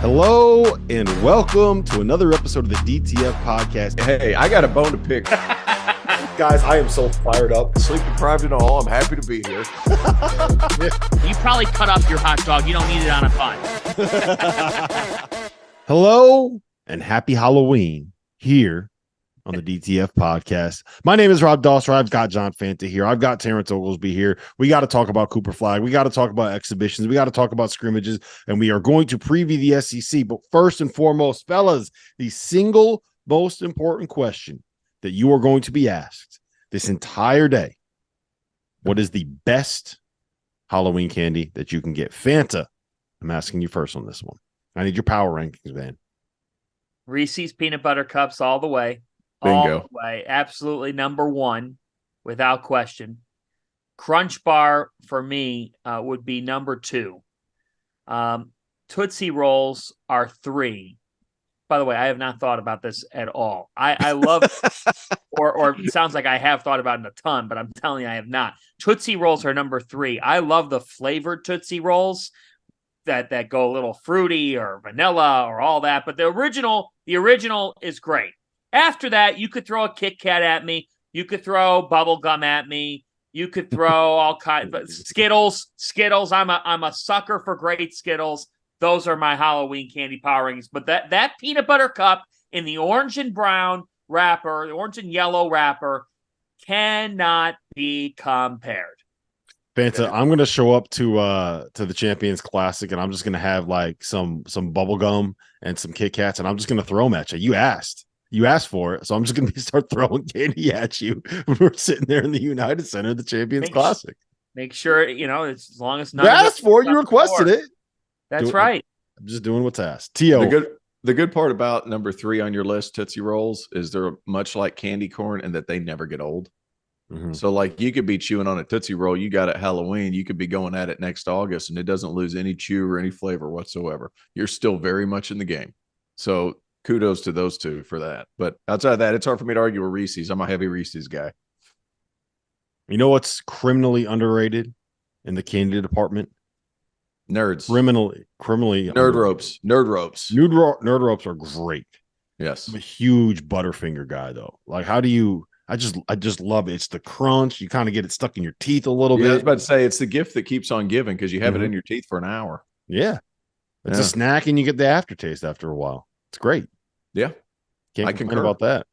Hello and welcome to another episode of the DTF Podcast. Hey, I got a bone to pick. Guys, I am so fired up. Sleep deprived and all. I'm happy to be here. You probably cut up your hot dog. You don't need it on a bun. Hello and happy Halloween here on the DTF Podcast. My name is Rob Dauster. I've got John Fanta here. I've got Terrence Oglesby here. We got to talk about Cooper Flagg. We got to talk about exhibitions. We got to talk about scrimmages. And we are going to preview the SEC. But first and foremost, fellas, the single most important question that you are going to be asked this entire day: what is the best Halloween candy that you can get? Fanta, I'm asking you first on this one. I need your power rankings, man. Reese's peanut butter cups all the way. Bingo. All the way. Absolutely number one, without question. Crunch Bar for me would be number two. Tootsie Rolls are three. By the way, I have not thought about this at all. I love, or it sounds like I have thought about it a ton, but I'm telling you I have not. Tootsie Rolls are number three. I love the flavored Tootsie Rolls that go a little fruity or vanilla or all that. But the original is great. After that, you could throw a Kit Kat at me. You could throw bubble gum at me. You could throw all kinds of Skittles. I'm a sucker for great Skittles. Those are my Halloween candy power rankings. But that peanut butter cup in the orange and brown wrapper, the orange and yellow wrapper, cannot be compared. Fanta, I'm gonna show up to the Champions Classic, and I'm just gonna have like some bubble gum and some Kit Kats, and I'm just gonna throw them at you. You asked for it, so I'm just gonna start throwing candy at you when we're sitting there in the United Center, the Champions Classic. Make sure it's as long as none. You asked for it, you requested it. That's right. I'm just doing what's asked. T.O. The good part about number three on your list, Tootsie Rolls, is they're much like candy corn in that they never get old. Mm-hmm. So like you could be chewing on a Tootsie Roll you got at Halloween, you could be going at it next August and it doesn't lose any chew or any flavor whatsoever. You're still very much in the game. So kudos to those two for that. But outside of that, it's hard for me to argue with Reese's. I'm a heavy Reese's guy. You know what's criminally underrated in the candy department? Nerds. Criminally Nerd ropes. Nerd ropes. Nerd ropes are great. Yes. I'm a huge Butterfinger guy though. Like, how do you? I just love it. It's the crunch. You kind of get it stuck in your teeth a little bit. I was about to say it's the gift that keeps on giving because you have it in your teeth for an hour. Yeah. It's a snack and you get the aftertaste after a while. It's great. Yeah. Can't complain about that.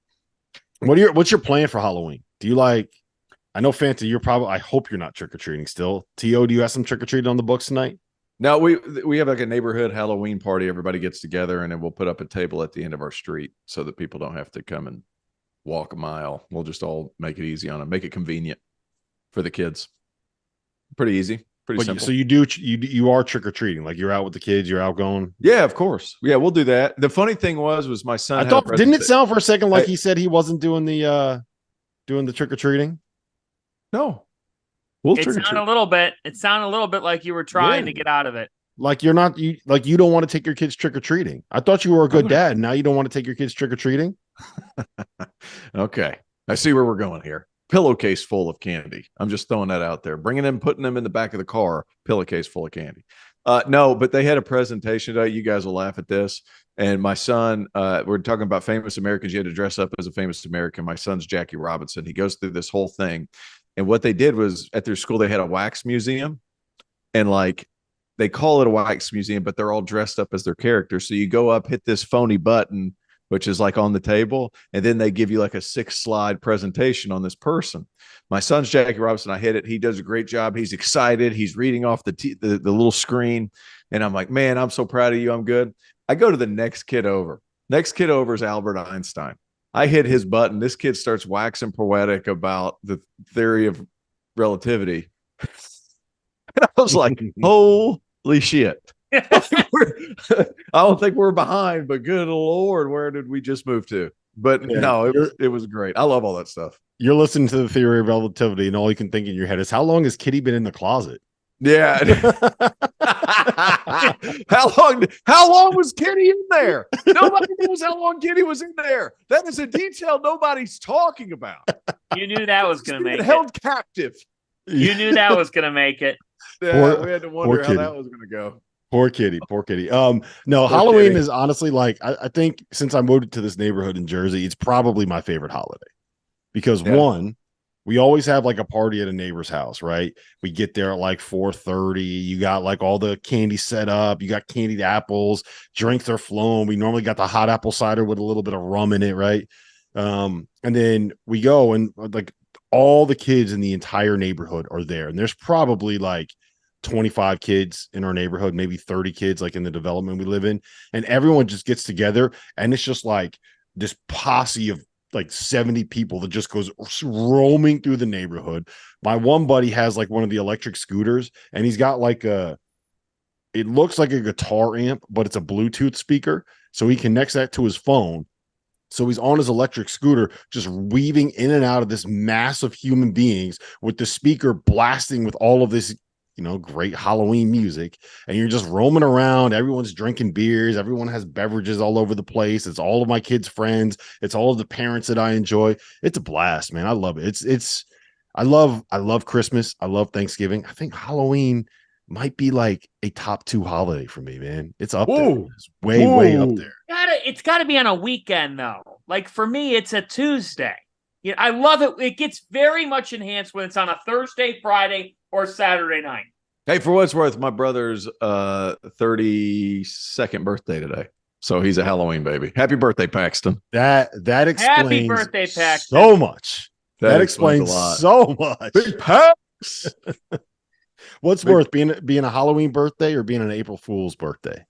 What's your plan for Halloween? Do you like, I know Fanta, I hope you're not trick-or-treating still. T.O., do you have some trick-or-treating on the books tonight? No, we have like a neighborhood Halloween party. Everybody gets together and then we'll put up a table at the end of our street so that people don't have to come and walk a mile. We'll just all make it easy on them, make it convenient for the kids. Pretty easy, pretty simple. So you are trick-or-treating, like you're out with the kids, you're out going? Yeah, of course. Yeah, we'll do that. The funny thing was my son. Didn't it sound for a second like he said he wasn't doing the trick-or-treating? No. It sounded a little bit like you were trying to get out of it. Like you don't want to take your kids trick-or-treating. I thought you were a good dad. Now you don't want to take your kids trick-or-treating? Okay. I see where we're going here. Pillowcase full of candy. I'm just throwing that out there. Putting them in the back of the car, pillowcase full of candy. No, but they had a presentation today. You guys will laugh at this. And my son, we're talking about famous Americans. You had to dress up as a famous American. My son's Jackie Robinson. He goes through this whole thing. And what they did was at their school, they had a wax museum. And like, they call it a wax museum, but they're all dressed up as their characters. So you go up, hit this phony button, which is like on the table. And then they give you like a 6-slide presentation on this person. My son's Jackie Robinson. I hit it. He does a great job. He's excited. He's reading off the little screen. And I'm like, man, I'm so proud of you. I'm good. I go to the next kid over. Next kid over is Albert Einstein. I hit his button. This kid starts waxing poetic about the theory of relativity. And I was like, holy shit. I don't think we're behind, but good Lord, where did we just move to? But no, it was great. I love all that stuff. You're listening to the theory of relativity, and all you can think in your head is, how long has Kitty been in the closet? Yeah. How long was Kitty in there? Nobody knows how long Kitty was in there. That is a detail nobody's talking about. You knew that was going to make it. Held captive. You knew that was going to make it. Yeah, we had to wonder how that was going to go. Poor kitty, poor kitty. No, Poor Halloween kitty. is honestly like I think since I moved to this neighborhood in Jersey, it's probably my favorite holiday because Yeah. one, we always have like a party at a neighbor's house, right? We get there at like 4:30. You got like all the candy set up, you got candied apples, drinks are flowing. We normally got the hot apple cider with a little bit of rum in it, right? And then we go and like all the kids in the entire neighborhood are there, and there's probably like 25 kids in our neighborhood, maybe 30 kids like in the development we live in, and everyone just gets together and it's just like this posse of like 70 people that just goes roaming through the neighborhood. My one buddy has like one of the electric scooters and he's got like it looks like a guitar amp, but it's a Bluetooth speaker. So he connects that to his phone. So he's on his electric scooter, just weaving in and out of this mass of human beings with the speaker blasting with all of this, great Halloween music. And you're just roaming around. Everyone's drinking beers. Everyone has beverages all over the place. It's all of my kids' friends. It's all of the parents that I enjoy. It's a blast, man. I love it. I love Christmas. I love Thanksgiving. I think Halloween might be like a top 2 holiday for me, man. It's up there. It's way up there. It's got to be on a weekend though. Like for me, it's a Tuesday. I love it. It gets very much enhanced when it's on a Thursday, Friday, or Saturday night. Hey, for what's worth, my brother's 32nd birthday today. So he's a Halloween baby. Happy birthday, Paxton. That explains Happy birthday, Paxton. so much. That explains explains a lot. so much. Big Pax. What's worth being a Halloween birthday or being an April Fool's birthday?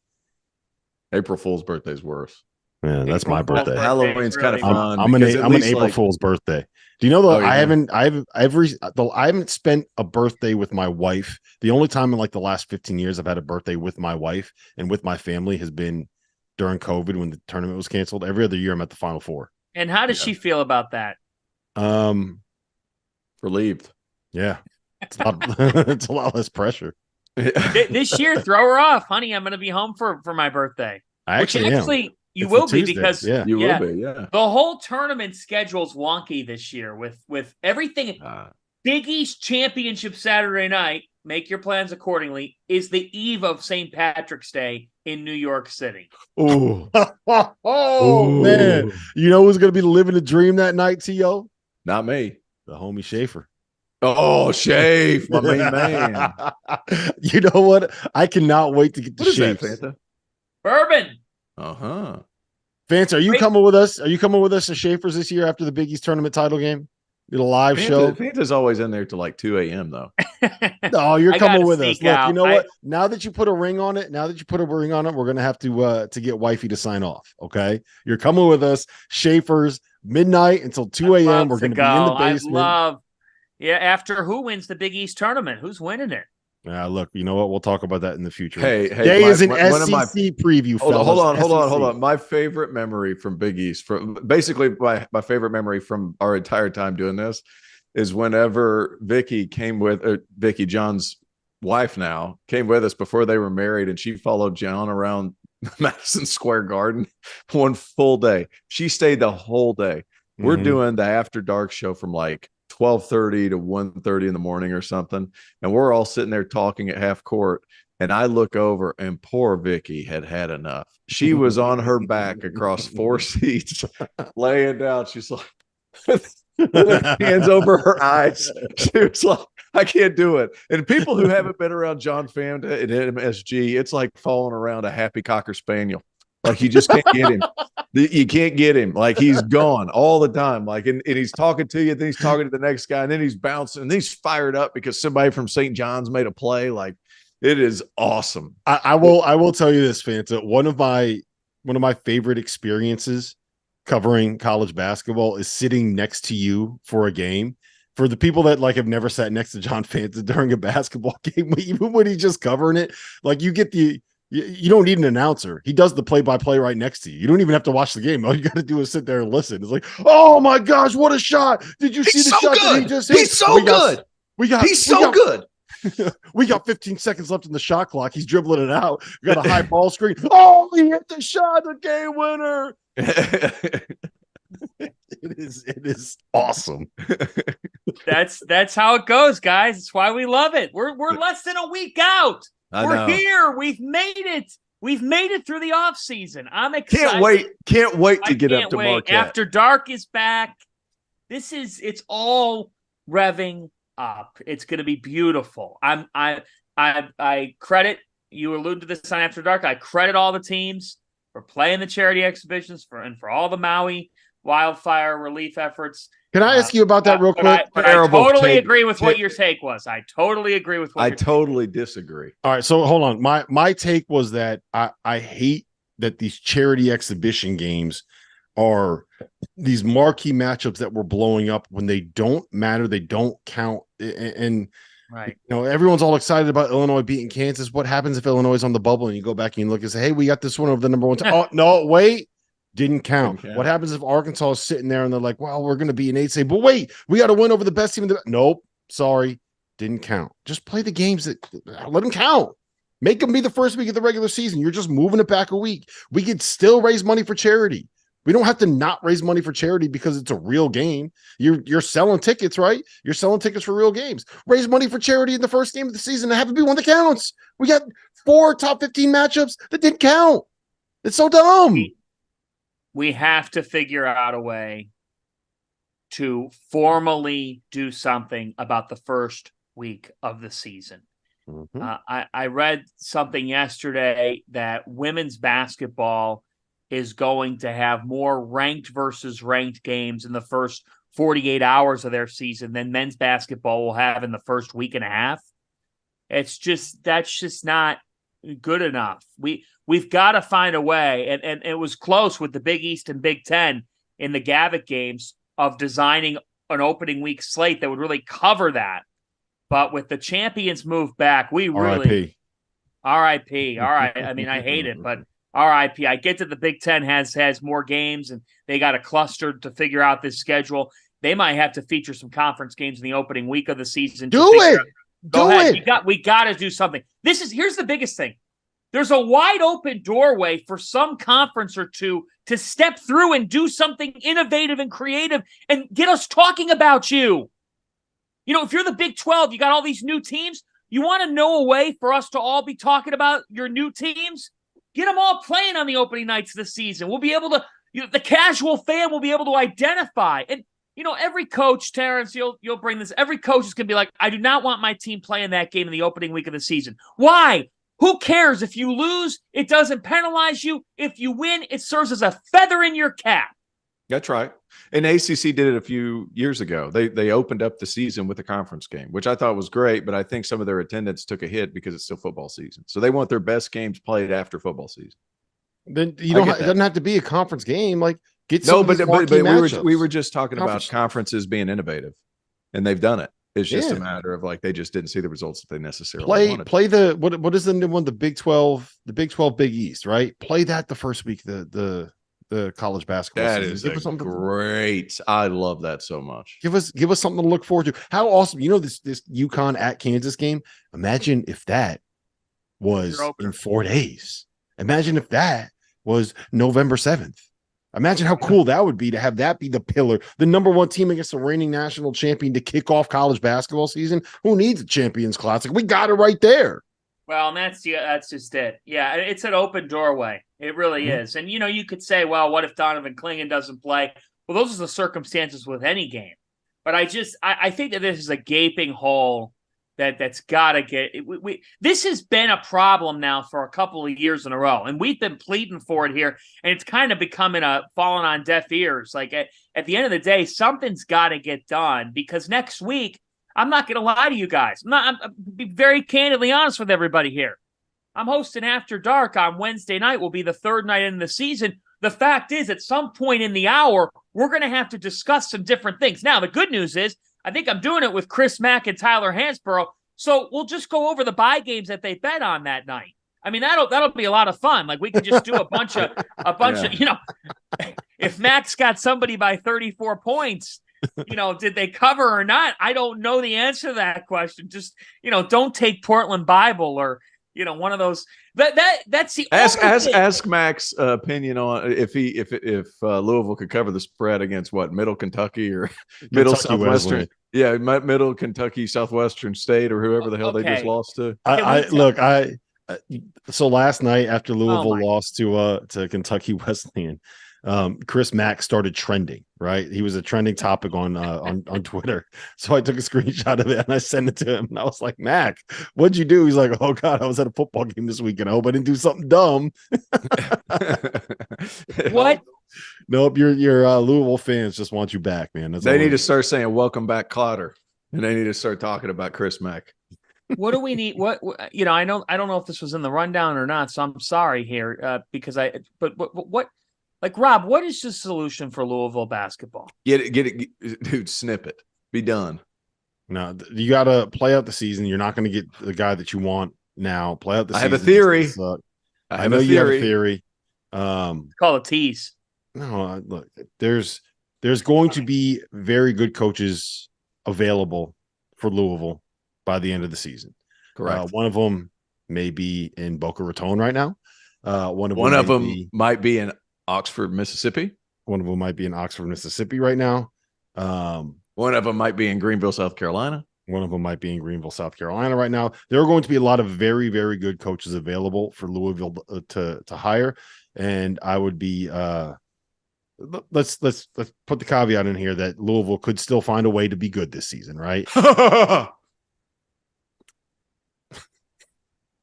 April Fool's birthday is worse. Yeah, that's my Fool's birthday. Halloween's kind of really fun. I'm an because April Fool's birthday. Do you know that I haven't spent a birthday with my wife. The only time in like the last 15 years I've had a birthday with my wife and with my family has been during COVID when the tournament was canceled. Every other year I'm at the Final Four. And how does she feel about that? Relieved. Yeah. It's a lot less pressure. This year, throw her off, honey. I'm going to be home for my birthday. I actually am. You It's will the be Tuesday. because You will be, yeah. the whole tournament schedule's wonky this year with everything. Big East Championship Saturday night. Make your plans accordingly. Is the eve of St. Patrick's Day in New York City. Oh, man. You know who's going to be living the dream that night, T.O.? Not me. The homie Schaefer. Oh, Shafe, my main man. You know what? I cannot wait to get to What is that, Shafe's. Fanta? Bourbon. Uh-huh. Fanta, are you coming with us? Are you coming with us to Schaefer's this year after the Big East tournament title game? Did a live show. Fanta's always in there till like 2 a.m. though. No, you're I coming gotta with us. sneak Look, out. you know what? Now that you put a ring on it, we're gonna have to get wifey to sign off. Okay, you're coming with us. Schaefer's midnight until 2 a.m. We're gonna be in the basement. After who wins the Big East tournament? Who's winning it? Look, you know what? We'll talk about that in the future. Hey, Today is an SEC preview. Hold fellas. on. My favorite memory from Big East, basically my favorite memory from our entire time doing this, is whenever Vicky, John's wife now, came with us before they were married, and she followed John around Madison Square Garden one full day. She stayed the whole day. We're doing the After Dark show from like 12:30 to 1:30 in the morning or something, and we're all sitting there talking at half court, and I look over and poor Vicky had enough. She was on her back across 4 seats laying down. She's like with her hands over her eyes. She was like, I can't do it. And people who haven't been around John Fanta at MSG, it's like falling around a happy Cocker Spaniel. Like you just can't get him. You can't get him. Like he's gone all the time. Like and he's talking to you, then he's talking to the next guy, and then he's bouncing, and then he's fired up because somebody from St. John's made a play. Like it is awesome. I will tell you this, Fanta. One of my favorite experiences covering college basketball is sitting next to you for a game. For the people that like have never sat next to John Fanta during a basketball game, even when he's just covering it, like you get you don't need an announcer. He does the play-by-play right next to you. You don't even have to watch the game. All you got to do is sit there and listen. It's like, oh my gosh, what a shot! Did you see the shot that he just hit? He's so good. He's so good. We got 15 seconds left in the shot clock. He's dribbling it out. We got a high ball screen. Oh, he hit the shot, the game winner. It is awesome. That's how it goes, guys. It's why we love it. We're less than a week out. We're here. We've made it. We've made it through the offseason. I'm excited. Can't wait to get up to Marquette. After Dark is back. It's all revving up. It's going to be beautiful. I credit, you alluded to this on After Dark, I credit all the teams for playing the charity exhibitions for all the Maui wildfire relief efforts. Can I ask you about that real quick? I totally agree with what your take was. I totally agree with what I totally disagree. All right, so hold on. My take was that I hate that these charity exhibition games are these marquee matchups that we're blowing up when they don't matter, they don't count, and right. Everyone's all excited about Illinois beating Kansas. What happens if Illinois is on the bubble and you go back and you look and say, hey, we got this one over the number one? Oh, no, wait. Didn't count. What happens if Arkansas is sitting there and they're like, well, we're going to be an 8 say, but wait, we got to win over the best team. Nope. Sorry. Didn't count. Just play the games that let them count. Make them be the first week of the regular season. You're just moving it back a week. We could still raise money for charity. We don't have to not raise money for charity because it's a real game. You're selling tickets, right? You're selling tickets for real games. Raise money for charity in the first game of the season and have it be one that counts. We got 4 top 15 matchups that didn't count. It's so dumb. We have to figure out a way to formally do something about the first week of the season. Mm-hmm. I read something yesterday that women's basketball is going to have more ranked versus ranked games in the first 48 hours of their season than men's basketball will have in the first week and a half. That's just not good enough. We've got to find a way, and it was close with the Big East and Big Ten in the Gavitt games of designing an opening week slate that would really cover that. But with the champions move back, we really RIP. All right. I mean, I hate it, but RIP. I get that the Big Ten has more games and they got a cluster to figure out this schedule. They might have to feature some conference games in the opening week of the season. Do it. Go ahead. We got to do something. Here's the biggest thing. There's a wide open doorway for some conference or two to step through and do something innovative and creative and get us talking about you. If you're the Big 12, you got all these new teams. You want to know a way for us to all be talking about your new teams? Get them all playing on the opening nights of the season. We'll be able to, the casual fan will be able to identify. And, every coach, Terrence, you'll bring this. Every coach is going to be like, I do not want my team playing that game in the opening week of the season. Why? Who cares? If you lose, it doesn't penalize you. If you win, it serves as a feather in your cap. That's right. And ACC did it a few years ago. They opened up the season with a conference game, which I thought was great, but I think some of their attendance took a hit because it's still football season. So they want their best games played after football season. Then it doesn't have to be a conference game. Like get no, but we were just talking about conferences being innovative, and they've done it. It's just a matter of they just didn't see the results that they necessarily wanted. Play what is the new one? The Big 12 Big East, right? Play that the first week the college basketball season. That is great. I love that so much. Give us something to look forward to. How awesome! This UConn at Kansas game. Imagine if that was in 4 days. Imagine if that was November 7th. Imagine how cool that would be to have that be the pillar, the number one team against the reigning national champion to kick off college basketball season. Who needs a Champions Classic? We got it right there. Well, and that's just it. Yeah, it's an open doorway. It really is. And, you could say, well, what if Donovan Clingan doesn't play? Well, those are the circumstances with any game. But I think that this is a gaping hole that's got to get – this has been a problem now for a couple of years in a row. And we've been pleading for it here. And it's kind of becoming falling on deaf ears. Like at the end of the day, something's got to get done because next week, I'm not going to lie to you guys. I'm be very candidly honest with everybody here. I'm hosting After Dark on Wednesday night. Will be the third night in the season. The fact is, at some point in the hour, we're going to have to discuss some different things. Now, the good news is, I think I'm doing it with Chris Mack and Tyler Hansborough. So we'll just go over the bye games that they bet on that night. I mean, that'll be a lot of fun. Like we could just do a bunch of, if Max got somebody by 34 points, did they cover or not? I don't know the answer to that question. Just, don't take Portland Bible or, one of those. That's the ask Mac's opinion on if Louisville could cover the spread against Middle Kentucky or Middle Southwestern. Yeah, Middle Kentucky, Southwestern State, or whoever the hell they just lost to. So last night after Louisville lost to Kentucky Wesleyan, Chris Mack started trending, right? He was a trending topic on Twitter. So I took a screenshot of it and I sent it to him. And I was like, Mac, what'd you do? He's like, oh God, I was at a football game this weekend. I hope I didn't do something dumb. What? Nope, your Louisville fans just want you back, man. They need to start saying welcome back, Clotter. And they need to start talking about Chris Mack. What do we need? I don't know if this was in the rundown or not, so I'm sorry here because what like Rob, what is the solution for Louisville basketball? Get it, dude, snip it. Be done. No, you got to play out the season. You're not going to get the guy that you want now. Play out the season. I have a theory. I know you have a theory. Call it tease. No, look, there's going to be very good coaches available for Louisville by the end of the season. Correct. One of them may be in Boca Raton right now. One of them might be in Oxford, Mississippi. One of them might be in Oxford, Mississippi right now. One of them might be in Greenville, South Carolina. One of them might be in Greenville, South Carolina right now. There are going to be a lot of very, very good coaches available for Louisville to hire. And I would be let's put the caveat in here that Louisville could still find a way to be good this season, right?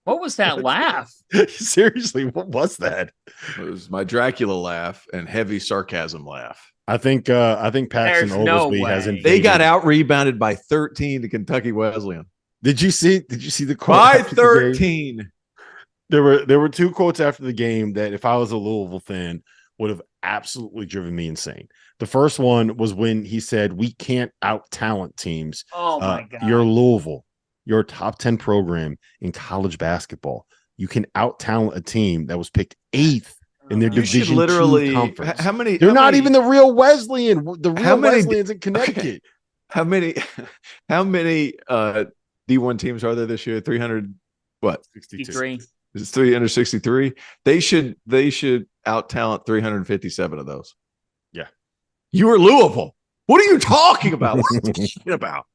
What was that laugh? Seriously, what was that? It was my Dracula laugh and heavy sarcasm laugh. I think Paxton Oglesby has invaded. They got out rebounded by 13 to Kentucky Wesleyan. Did you see the quote? By 13. There were two quotes after the game that if I was a Louisville fan would have absolutely driven me insane. The first one was when he said, "We can't out talent teams." Oh my God. You're Louisville. You're a top 10 program in college basketball. You can out talent a team that was picked 8th in their Division II conference. How many? They're not even the real Wesleyan. The real Wesleyan's in Connecticut. Okay. How many D1 teams are there this year? 300 what? 63. It's 363. They should out talent 357 of those. Yeah. You are Louisville. What are you talking about? What are you talking about?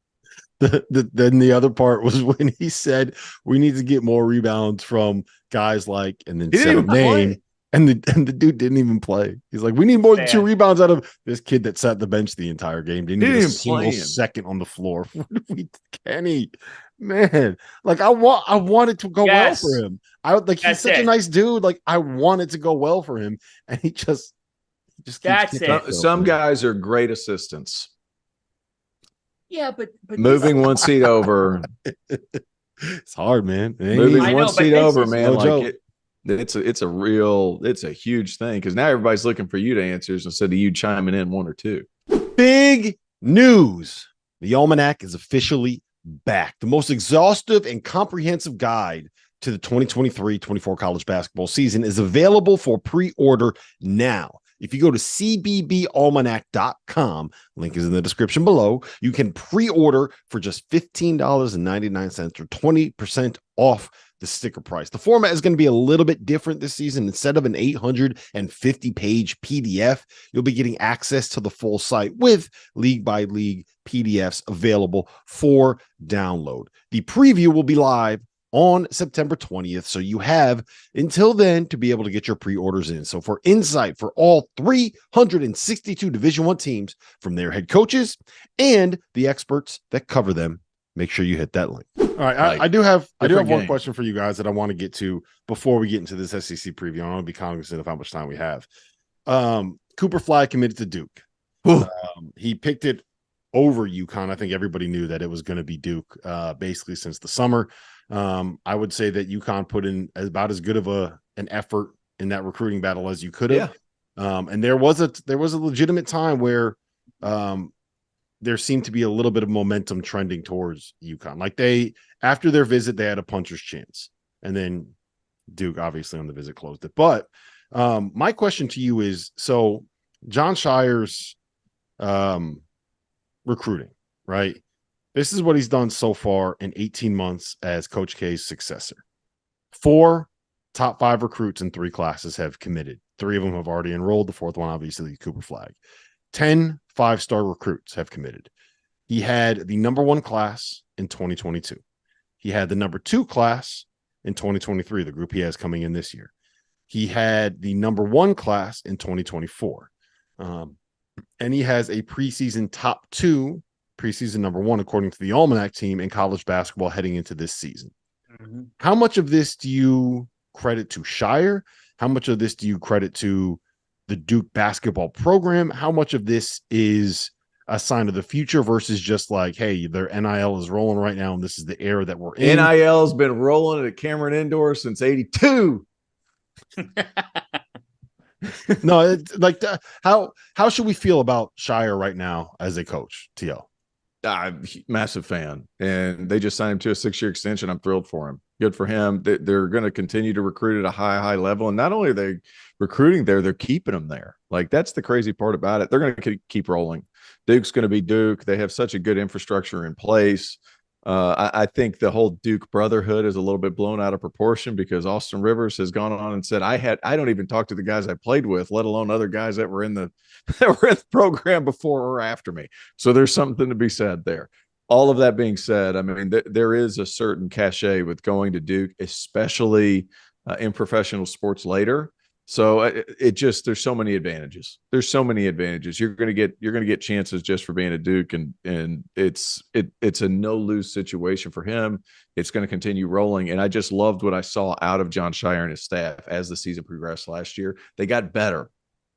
Then the other part was when he said we need to get more rebounds from guys like, and then said a name, and the dude didn't even play. He's like, we need more than 2 rebounds out of this kid that sat the bench the entire game. Didn't even play a second on the floor. Kenny, man, like I wanted to go well for him. He's such a nice dude. Like I wanted to go well for him, and he just that's it. Some guys are great assistants. Yeah, but moving one seat over, it's hard, man. Moving one seat over, man. Like it's a huge thing because now everybody's looking for you to answers instead of you chiming in 1 or 2. Big news: the Almanac is officially back. The most exhaustive and comprehensive guide to the 2023-24 college basketball season is available for pre-order now. If you go to cbbalmanac.com, link is in the description below, you can pre-order for just $15.99 or 20% off the sticker price. The format is going to be a little bit different this season. Instead of an 850-page PDF, you'll be getting access to the full site with league-by-league PDFs available for download. The preview will be live on September 20th. So you have until then to be able to get your pre-orders in. So for insight for all 362 Division I teams from their head coaches and the experts that cover them, make sure you hit that link. All right. I do have one question for you guys that I want to get to before we get into this SEC preview. I want to be cognizant of how much time we have. Cooper Flagg committed to Duke. He picked it over UConn. I think everybody knew that it was going to be Duke basically since the summer. I would say that UConn put in about as good of an effort in that recruiting battle as you could have. Yeah. And there was a legitimate time where there seemed to be a little bit of momentum trending towards UConn. Like after their visit, they had a puncher's chance, and then Duke obviously on the visit closed it. But my question to you is, so Jon Scheyer's recruiting, right? This is what he's done so far in 18 months as Coach K's successor. 4 top 5 recruits in 3 classes have committed. 3 of them have already enrolled. The 4th one, obviously, Cooper Flagg. 10 5-star recruits have committed. He had the number 1 class in 2022. He had the number 2 class in 2023, the group he has coming in this year. He had the number 1 class in 2024. And he has a preseason top 2, preseason number 1, according to the Almanac team in college basketball heading into this season. Mm-hmm. How much of this do you credit to Scheyer? How much of this do you credit to the Duke basketball program? How much of this is a sign of the future versus just like, hey, their NIL is rolling right now and this is the era that we're in? NIL has been rolling at Cameron Indoor since '82. No, it's like how should we feel about Scheyer right now as a coach, T.O.? Massive fan, and they just signed him to a 6-year extension. I'm thrilled for him. Good for him. They're going to continue to recruit at a high level, and not only are they recruiting there, they're keeping them there. Like, that's the crazy part about it. They're going to keep rolling. Duke's going to be Duke. They have such a good infrastructure in place. I think the whole Duke brotherhood is a little bit blown out of proportion because Austin Rivers has gone on and said, I don't even talk to the guys I played with, let alone other guys that were in the program before or after me. So there's something to be said there. All of that being said, I mean, there is a certain cachet with going to Duke, especially in professional sports later. So there's so many advantages. There's so many advantages. You're going to get chances just for being a Duke, and it's a no lose situation for him. It's going to continue rolling. And I just loved what I saw out of Jon Scheyer and his staff as the season progressed last year. They got better.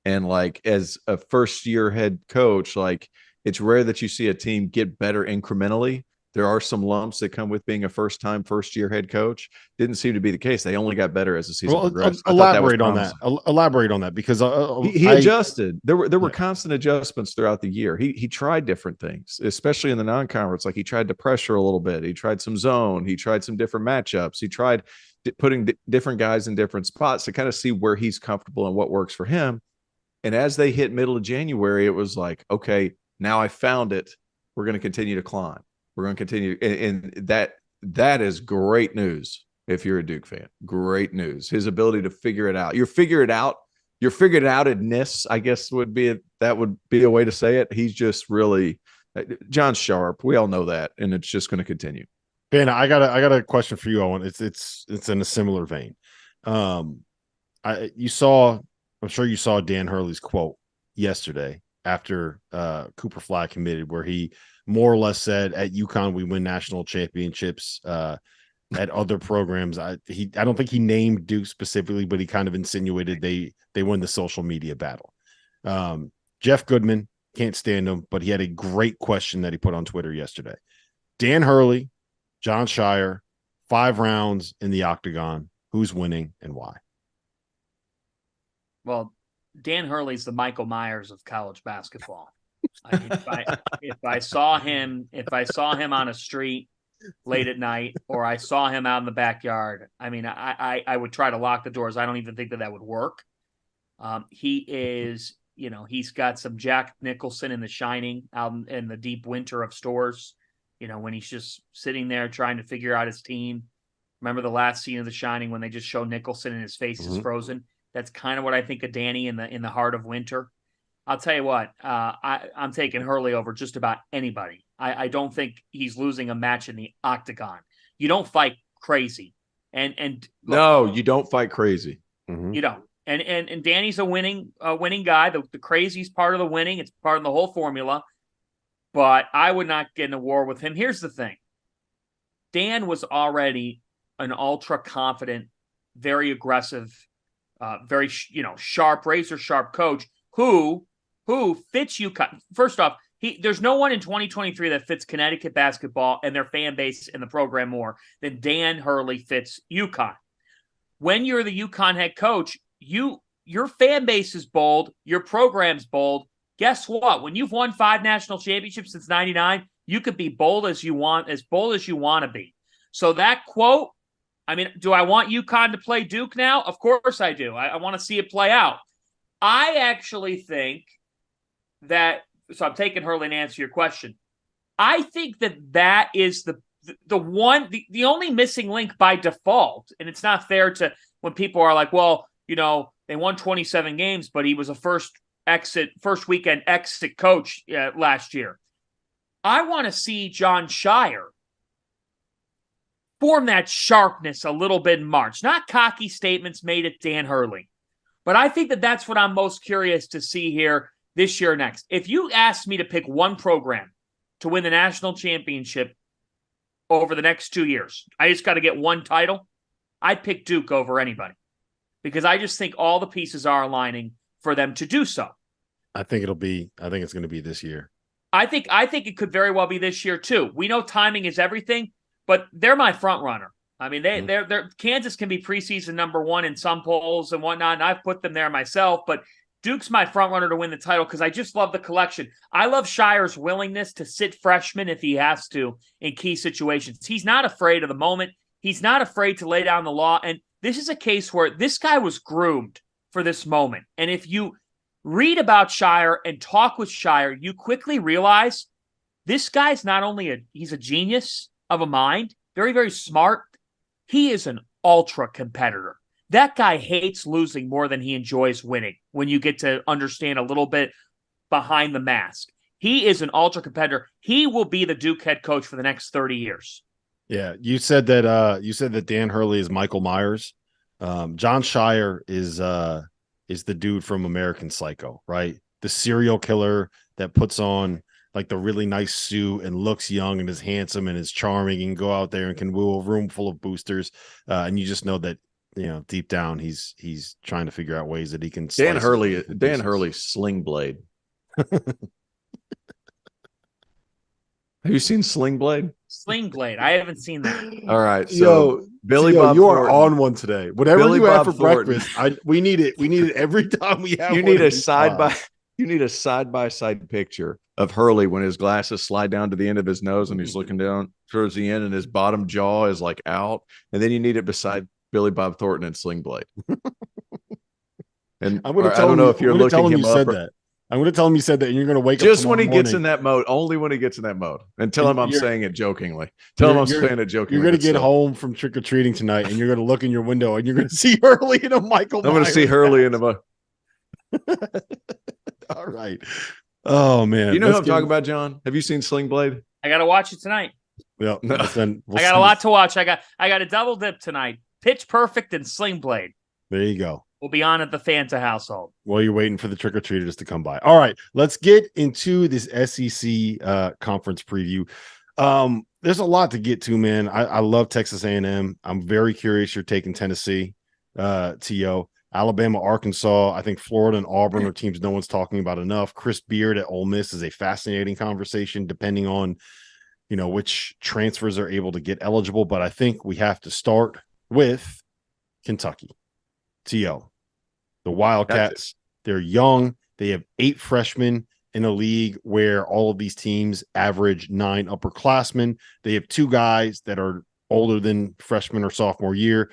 And like, as a first year head coach, like, it's rare that you see a team get better incrementally. There are some lumps that come with being a first year head coach. Didn't seem to be the case. They only got better as the season progressed. Elaborate on that. Elaborate on that, because he adjusted. There were constant adjustments throughout the year. He tried different things, especially in the non-conference. Like, he tried to pressure a little bit. He tried some zone. He tried some different matchups. He tried putting different guys in different spots to kind of see where he's comfortable and what works for him. And as they hit middle of January, it was like, okay, now I found it. We're going to continue to climb. We're going to continue. And that is great news if you're a Duke fan. Great news. His ability to figure it out. Your figured outedness, I guess, would be a way to say it. He's just really John's sharp. We all know that. And it's just going to continue. Ben, I got a question for you, Owen. It's in a similar vein. I'm sure you saw Dan Hurley's quote yesterday after Cooper Flagg committed, where he more or less said, at UConn, we win national championships. At other programs, I don't think he named Duke specifically, but he kind of insinuated they win the social media battle. Jeff Goodman, can't stand him, but he had a great question that he put on Twitter yesterday. Dan Hurley, Jon Scheyer, 5 rounds in the octagon. Who's winning and why? Well, Dan Hurley's the Michael Myers of college basketball. I mean, if I saw him on a street late at night, or I saw him out in the backyard, I mean, I would try to lock the doors. I don't even think that would work. He is, he's got some Jack Nicholson in The Shining out in the deep winter of stores, when he's just sitting there trying to figure out his team. Remember the last scene of The Shining when they just show Nicholson and his face is frozen? That's kind of what I think of Danny in the heart of winter. I'll tell you what, I'm taking Hurley over just about anybody. I don't think he's losing a match in the octagon. You don't fight crazy, and look, no, you don't fight crazy. You don't. And Danny's a winning guy. The crazy's part of the winning. It's part of the whole formula. But I would not get in a war with him. Here's the thing: Dan was already an ultra confident, very aggressive, very sharp, razor sharp coach who fits UConn. First off, there's no one in 2023 that fits Connecticut basketball and their fan base and the program more than Dan Hurley fits UConn. When you're the UConn head coach, your fan base is bold, your program's bold. Guess what? When you've won 5 national championships since '99, you could be bold as you want to be. So that quote, I mean, do I want UConn to play Duke now? Of course I do. I want to see it play out. I actually think that, so I'm taking Hurley to answer your question. I think that is the only missing link by default, and it's not fair to when people are like, well, they won 27 games, but he was a first weekend exit coach last year. I want to see Jon Scheyer form that sharpness a little bit in March. Not cocky statements made at Dan Hurley. But I think that's what I'm most curious to see here this year next. If you asked me to pick one program to win the national championship over the next 2 years, I just got to get one title, I'd pick Duke over anybody. Because I just think all the pieces are aligning for them to do so. I think it's going to be this year. I think it could very well be this year too. We know timing is everything, but they're my front runner. I mean, they're Kansas can be preseason number one in some polls and whatnot, and I've put them there myself, but Duke's my front runner to win the title because I just love the collection. I love Scheyer's willingness to sit freshmen if he has to in key situations. He's not afraid of the moment. He's not afraid to lay down the law, and this is a case where this guy was groomed for this moment. And if you read about Scheyer and talk with Scheyer, you quickly realize this guy's not only he's a genius of a mind, very, very smart. He is an ultra competitor. That guy hates losing more than he enjoys winning when you get to understand a little bit behind the mask. He is an ultra competitor. He will be the Duke head coach for the next 30 years. Yeah, you said that Dan Hurley is Michael Myers. Jon Scheyer is the dude from American Psycho, right? The serial killer that puts on like the really nice suit and looks young and is handsome and is charming and can go out there and can woo a room full of boosters. And you just know that, deep down he's trying to figure out ways that he can. Dan Hurley Sling Blade. Have you seen Sling Blade? Sling Blade. I haven't seen that. All right. So Billy Bob you Thornton. are on one today. Whatever Billy you have Bob for Thornton. breakfast, we need it. We need it every time we have. You need a side by side picture of Hurley when his glasses slide down to the end of his nose and he's looking down towards the end and his bottom jaw is like out. And then you need it beside Billy Bob Thornton and Sling Blade. And I don't know if you're looking him up. I'm going to tell him you said that, and you're going to wake up just when he morning. gets in that mode. Only when he gets in that mode. And tell him I'm saying it jokingly. Tell him I'm saying it jokingly. You're going to get home from trick or treating tonight, and you're going to look in your window, and you're going to see Hurley in a Michael. I'm going to see Hurley in a. All right. Oh man, you know who I'm talking about, John? Have you seen Sling Blade? I got to watch it tonight. Well, I got a lot to watch. I got a double dip tonight. Pitch Perfect and Sling Blade. There you go. We'll be on at the Fanta household. While you're waiting for the trick-or-treaters to come by. All right, let's get into this SEC conference preview. There's a lot to get to, man. I love Texas A&M. I'm very curious you're taking Tennessee, T.O. Alabama, Arkansas. I think Florida and Auburn are teams no one's talking about enough. Chris Beard at Ole Miss is a fascinating conversation depending on, which transfers are able to get eligible. But I think we have to start with Kentucky. T.O. The Wildcats, they're young. They have 8 freshmen in a league where all of these teams average 9 upperclassmen. They have 2 guys that are older than freshman or sophomore year,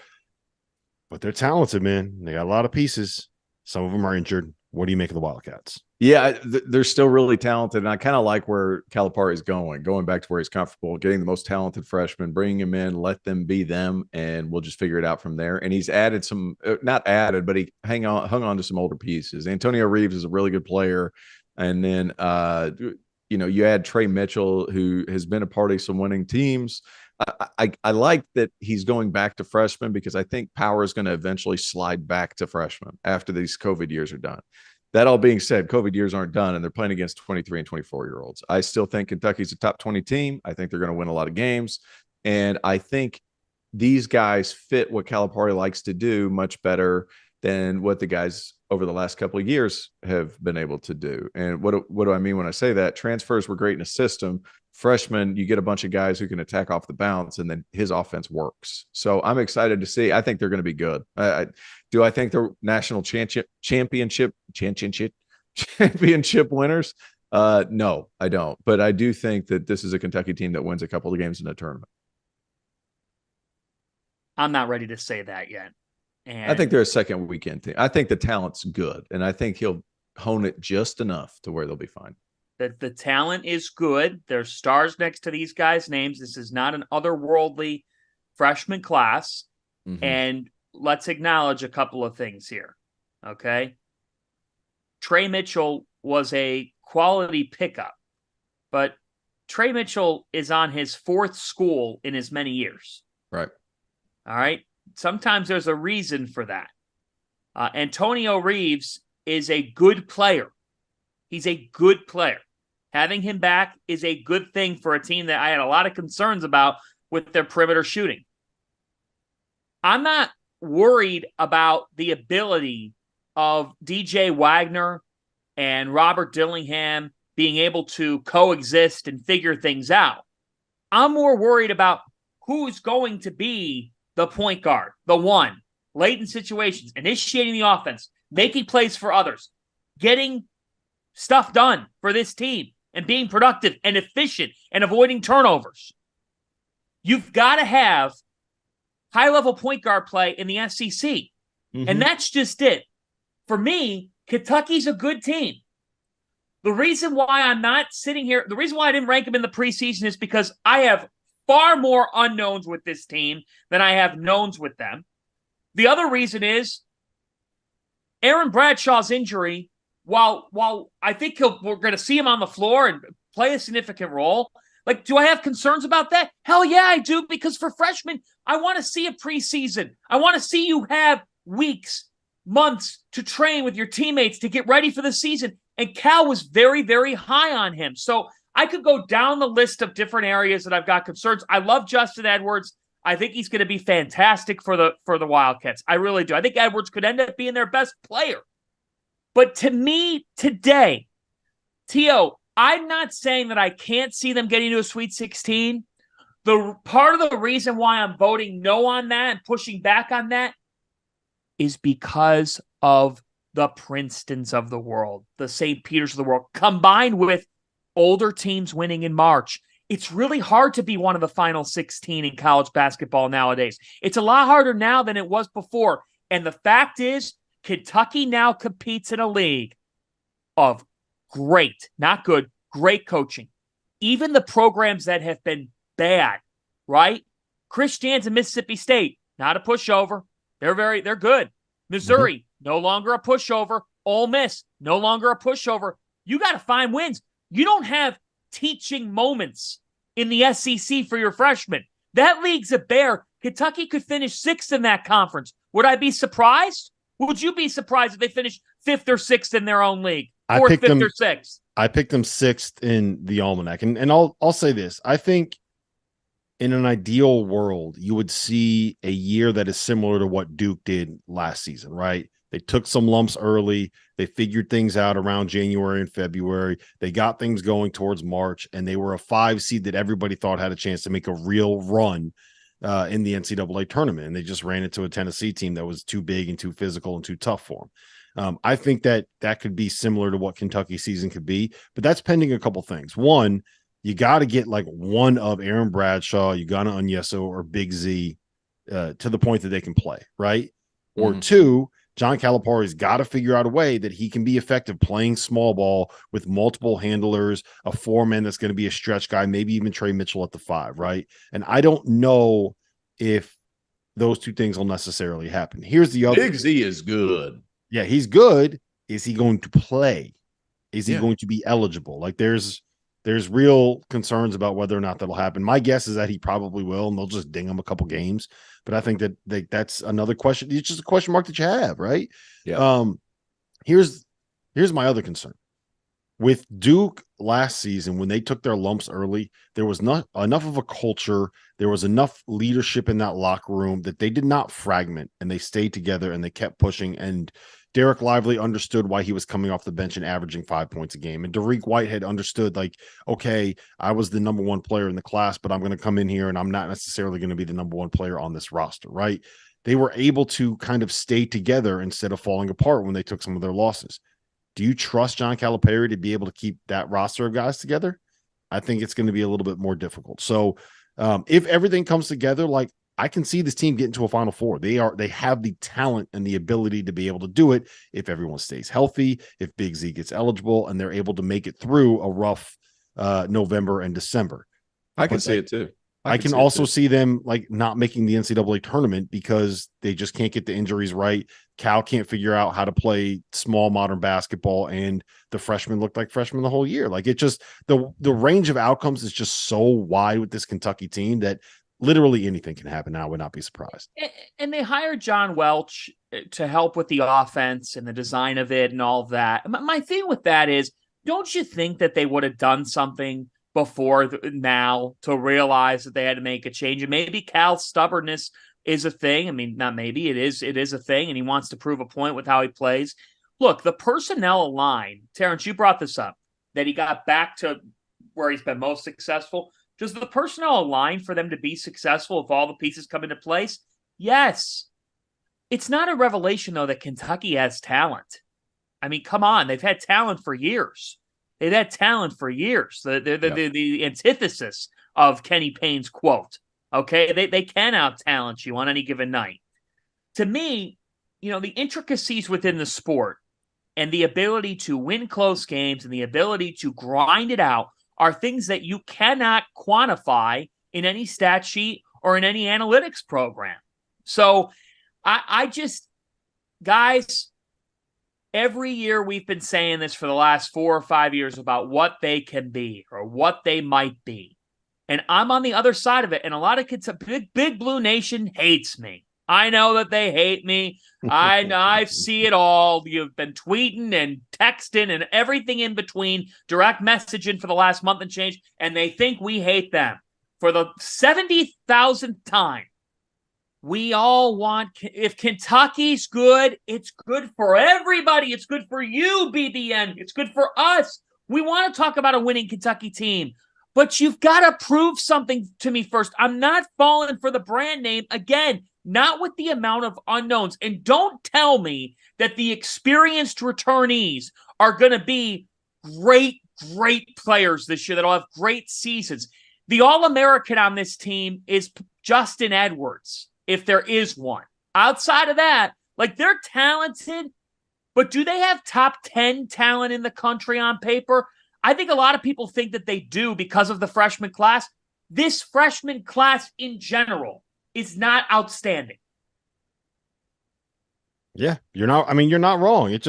but they're talented, man. They got a lot of pieces. Some of them are injured. What do you make of the Wildcats? Yeah, they're still really talented, and I kind of like where Calipari is going back to where he's comfortable, getting the most talented freshmen, bringing them in, let them be them, and we'll just figure it out from there. And he's added some, not added, but he hung on to some older pieces. Antonio Reeves is a really good player, and then you add Trey Mitchell, who has been a part of some winning teams. I like that he's going back to freshmen because I think power is going to eventually slide back to freshmen after these COVID years are done. That all being said, COVID years aren't done, and they're playing against 23 and 24-year-olds. I still think Kentucky's a top 20 team. I think they're going to win a lot of games, and I think these guys fit what Calipari likes to do much better than what the guys over the last couple of years have been able to do. And what do I mean when I say that? Transfers were great in a system. Freshmen, you get a bunch of guys who can attack off the bounce, and then his offense works. So I'm excited to see. I think they're going to be good. Do I think they're national championship winners? No, I don't. But I do think that this is a Kentucky team that wins a couple of games in a tournament. I'm not ready to say that yet. And I think they're a second weekend team. I think the talent's good, and I think he'll hone it just enough to where they'll be fine. that the talent is good. There's stars next to these guys' names. This is not an otherworldly freshman class. Mm-hmm. And let's acknowledge a couple of things here. Okay. Trey Mitchell was a quality pickup, but Trey Mitchell is on his fourth school in as many years. Right. All right. Sometimes there's a reason for that. Antonio Reeves is a good player. He's a good player. Having him back is a good thing for a team that I had a lot of concerns about with their perimeter shooting. I'm not worried about the ability of DJ Wagner and Robert Dillingham being able to coexist and figure things out. I'm more worried about who's going to be the point guard, the one, late in situations, initiating the offense, making plays for others, getting stuff done for this team, and being productive and efficient and avoiding turnovers. You've got to have high-level point guard play in the SEC. Mm-hmm. And that's just it. For me, Kentucky's a good team. The reason why I'm not sitting here, the reason why I didn't rank them in the preseason is because I have far more unknowns with this team than I have knowns with them. The other reason is Aaron Bradshaw's injury, while I think we're going to see him on the floor and play a significant role, like, do I have concerns about that? Hell yeah, I do, because for freshmen, I want to see a preseason. I want to see you have weeks, months to train with your teammates to get ready for the season. And Cal was very, very high on him. So I could go down the list of different areas that I've got concerns. I love Justin Edwards. I think he's going to be fantastic for the Wildcats. I really do. I think Edwards could end up being their best player. But to me today, T.O., I'm not saying that I can't see them getting to a Sweet 16. The part of the reason why I'm voting no on that and pushing back on that is because of the Princetons of the world, the St. Peters of the world, combined with older teams winning in March. It's really hard to be one of the final 16 in college basketball nowadays. It's a lot harder now than it was before. And the fact is, Kentucky now competes in a league of great, not good, great coaching. Even the programs that have been bad, right? Chris Jans and Mississippi State, not a pushover. They're good. Missouri, no longer a pushover. Ole Miss, no longer a pushover. You got to find wins. You don't have teaching moments in the SEC for your freshmen. That league's a bear. Kentucky could finish sixth in that conference. Would I be surprised? Would you be surprised if they finished fifth or sixth in their own league? Fourth, fifth, or sixth? I picked them sixth in the Almanac. And I'll say this. I think in an ideal world, you would see a year that is similar to what Duke did last season, right? They took some lumps early. They figured things out around January and February. They got things going towards March, and they were a 5 seed that everybody thought had a chance to make a real run in the NCAA tournament. And they just ran into a Tennessee team that was too big and too physical and too tough for them. I think that could be similar to what Kentucky season could be, but that's pending a couple things. One, you got to get like one of Aaron Bradshaw, Ugonna Onyeso, or Big Z to the point that they can play, right? Or two, John Calipari's got to figure out a way that he can be effective playing small ball with multiple handlers, a 4-man that's going to be a stretch guy, maybe even Trey Mitchell at the 5, right? And I don't know if those two things will necessarily happen. Here's the other. Big Z is good. Yeah, he's good. Is he going to play? Is he going to be eligible? Like there's real concerns about whether or not that'll happen. My guess is that he probably will, and they'll just ding him a couple games. But I think that that's another question. It's just a question mark that you have, right? Yeah. Here's my other concern. With Duke last season, when they took their lumps early, there was not enough of a culture. There was enough leadership in that locker room that they did not fragment, and they stayed together and they kept pushing. And Derek Lively understood why he was coming off the bench and averaging 5 points a game. And Dariq Whitehead understood, like, okay, I was the number one player in the class, but I'm going to come in here and I'm not necessarily going to be the number one player on this roster, right? They were able to kind of stay together instead of falling apart when they took some of their losses. Do you trust John Calipari to be able to keep that roster of guys together? I think it's going to be a little bit more difficult. So if everything comes together like I can see this team getting to a Final Four. They have the talent and the ability to be able to do it if everyone stays healthy, if Big Z gets eligible, and they're able to make it through a rough November and December. I can see it too. I can also see them like not making the NCAA tournament because they just can't get the injuries right. Cal can't figure out how to play small modern basketball, and the freshmen looked like freshmen the whole year. Like, it just the range of outcomes is just so wide with this Kentucky team that literally anything can happen. Now I would not be surprised. And they hired John Welch to help with the offense and the design of it and all of that. My thing with that is, don't you think that they would have done something before now to realize that they had to make a change? And maybe Cal's stubbornness is a thing. I mean, not maybe, it is a thing, and he wants to prove a point with how he plays. Look, the personnel line, Terrence, you brought this up, that he got back to where he's been most successful. Does the personnel align for them to be successful if all the pieces come into place? Yes. It's not a revelation, though, that Kentucky has talent. I mean, come on. They've had talent for years. They've had talent for years. The antithesis of Kenny Payne's quote. Okay? They can out-talent you on any given night. To me, the intricacies within the sport and the ability to win close games and the ability to grind it out are things that you cannot quantify in any stat sheet or in any analytics program. So I just, guys, every year we've been saying this for the last 4 or 5 years about what they can be or what they might be. And I'm on the other side of it. And a lot of kids, Big Blue Nation hates me. I know that they hate me. I see it all. You've been tweeting and texting and everything in between, direct messaging for the last month and change, and they think we hate them. For the 70,000th time, we all want, if Kentucky's good, it's good for everybody. It's good for you, BBN. It's good for us. We want to talk about a winning Kentucky team, but you've got to prove something to me first. I'm not falling for the brand name again. Not with the amount of unknowns. And don't tell me that the experienced returnees are going to be great players this year that'll have great seasons. The All-American on this team is Justin Edwards, if there is one. Outside of that, like, they're talented, but do they have top 10 talent in the country on paper? I think a lot of people think that they do because of the freshman class. This freshman class in general is not outstanding. Yeah, you're not wrong. It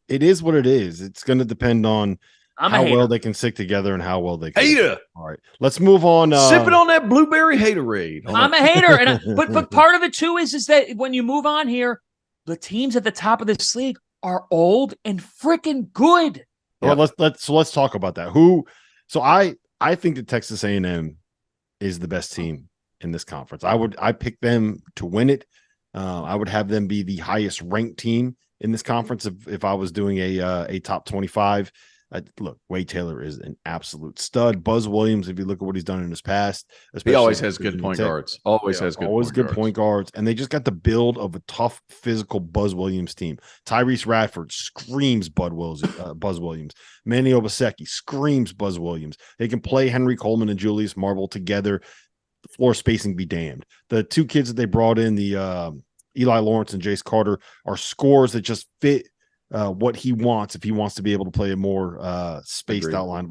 is what it is. It's going to depend on how well they can stick together and how well they can. Hater. All right, let's move on. Sipping on that blueberry haterade. I'm a hater, but part of it too is that when you move on here, the teams at the top of this league are old and freaking good. Well, let's talk about that. I think that Texas A&M is the best team in this conference. I pick them to win it. I would have them be the highest ranked team in this conference if I was doing a top 25. Look, Wade Taylor is an absolute stud. Buzz Williams, if you look at what he's done in his past, he always has good point guards. Always good point guards. And they just got the build of a tough, physical Buzz Williams team. Tyrese Radford screams Buzz Williams. Manny Obaseki screams Buzz Williams. They can play Henry Coleman and Julius Marble together. Floor spacing be damned. The two kids that they brought in, the Eli Lawrence and Jace Carter, are scores that just fit what he wants if he wants to be able to play a more spaced out line.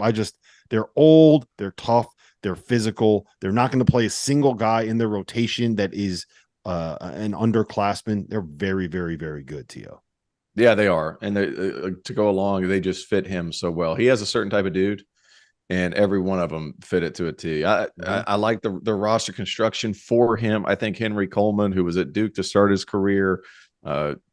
They're old, they're tough, they're physical. They're not going to play a single guy in their rotation that is an underclassman. They're very, very, very good, T.O. Yeah, they are. And to go along, they just fit him so well. He has a certain type of dude, and every one of them fit it to a T. I like the roster construction for him. I think Henry Coleman, who was at Duke to start his career,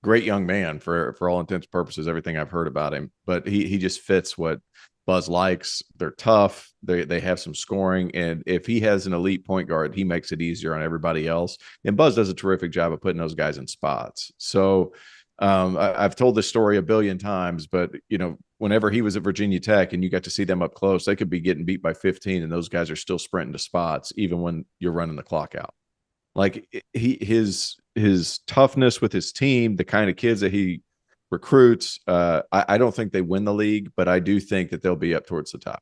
great young man for all intents and purposes, everything I've heard about him. But he just fits what Buzz likes. They're tough. They have some scoring. And if he has an elite point guard, he makes it easier on everybody else. And Buzz does a terrific job of putting those guys in spots. So I've told this story a billion times, but whenever he was at Virginia Tech and you got to see them up close, they could be getting beat by 15 and those guys are still sprinting to spots, even when you're running the clock out. Like his toughness with his team, the kind of kids that he recruits, I don't think they win the league, but I do think that they'll be up towards the top.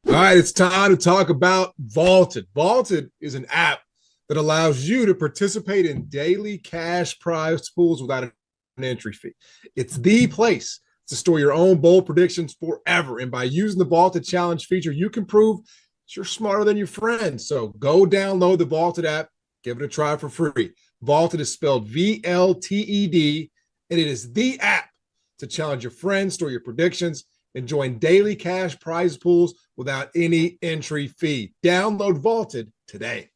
All right, it's time to talk about Vaulted. Vaulted is an app that allows you to participate in daily cash prize pools without an entry fee. It's the place to store your own bold predictions forever. And by using the Vaulted Challenge feature, you can prove you're smarter than your friends. So go download the Vaulted app, give it a try for free. Vaulted is spelled VLTED, and it is the app to challenge your friends, store your predictions, and join daily cash prize pools without any entry fee. Download Vaulted today.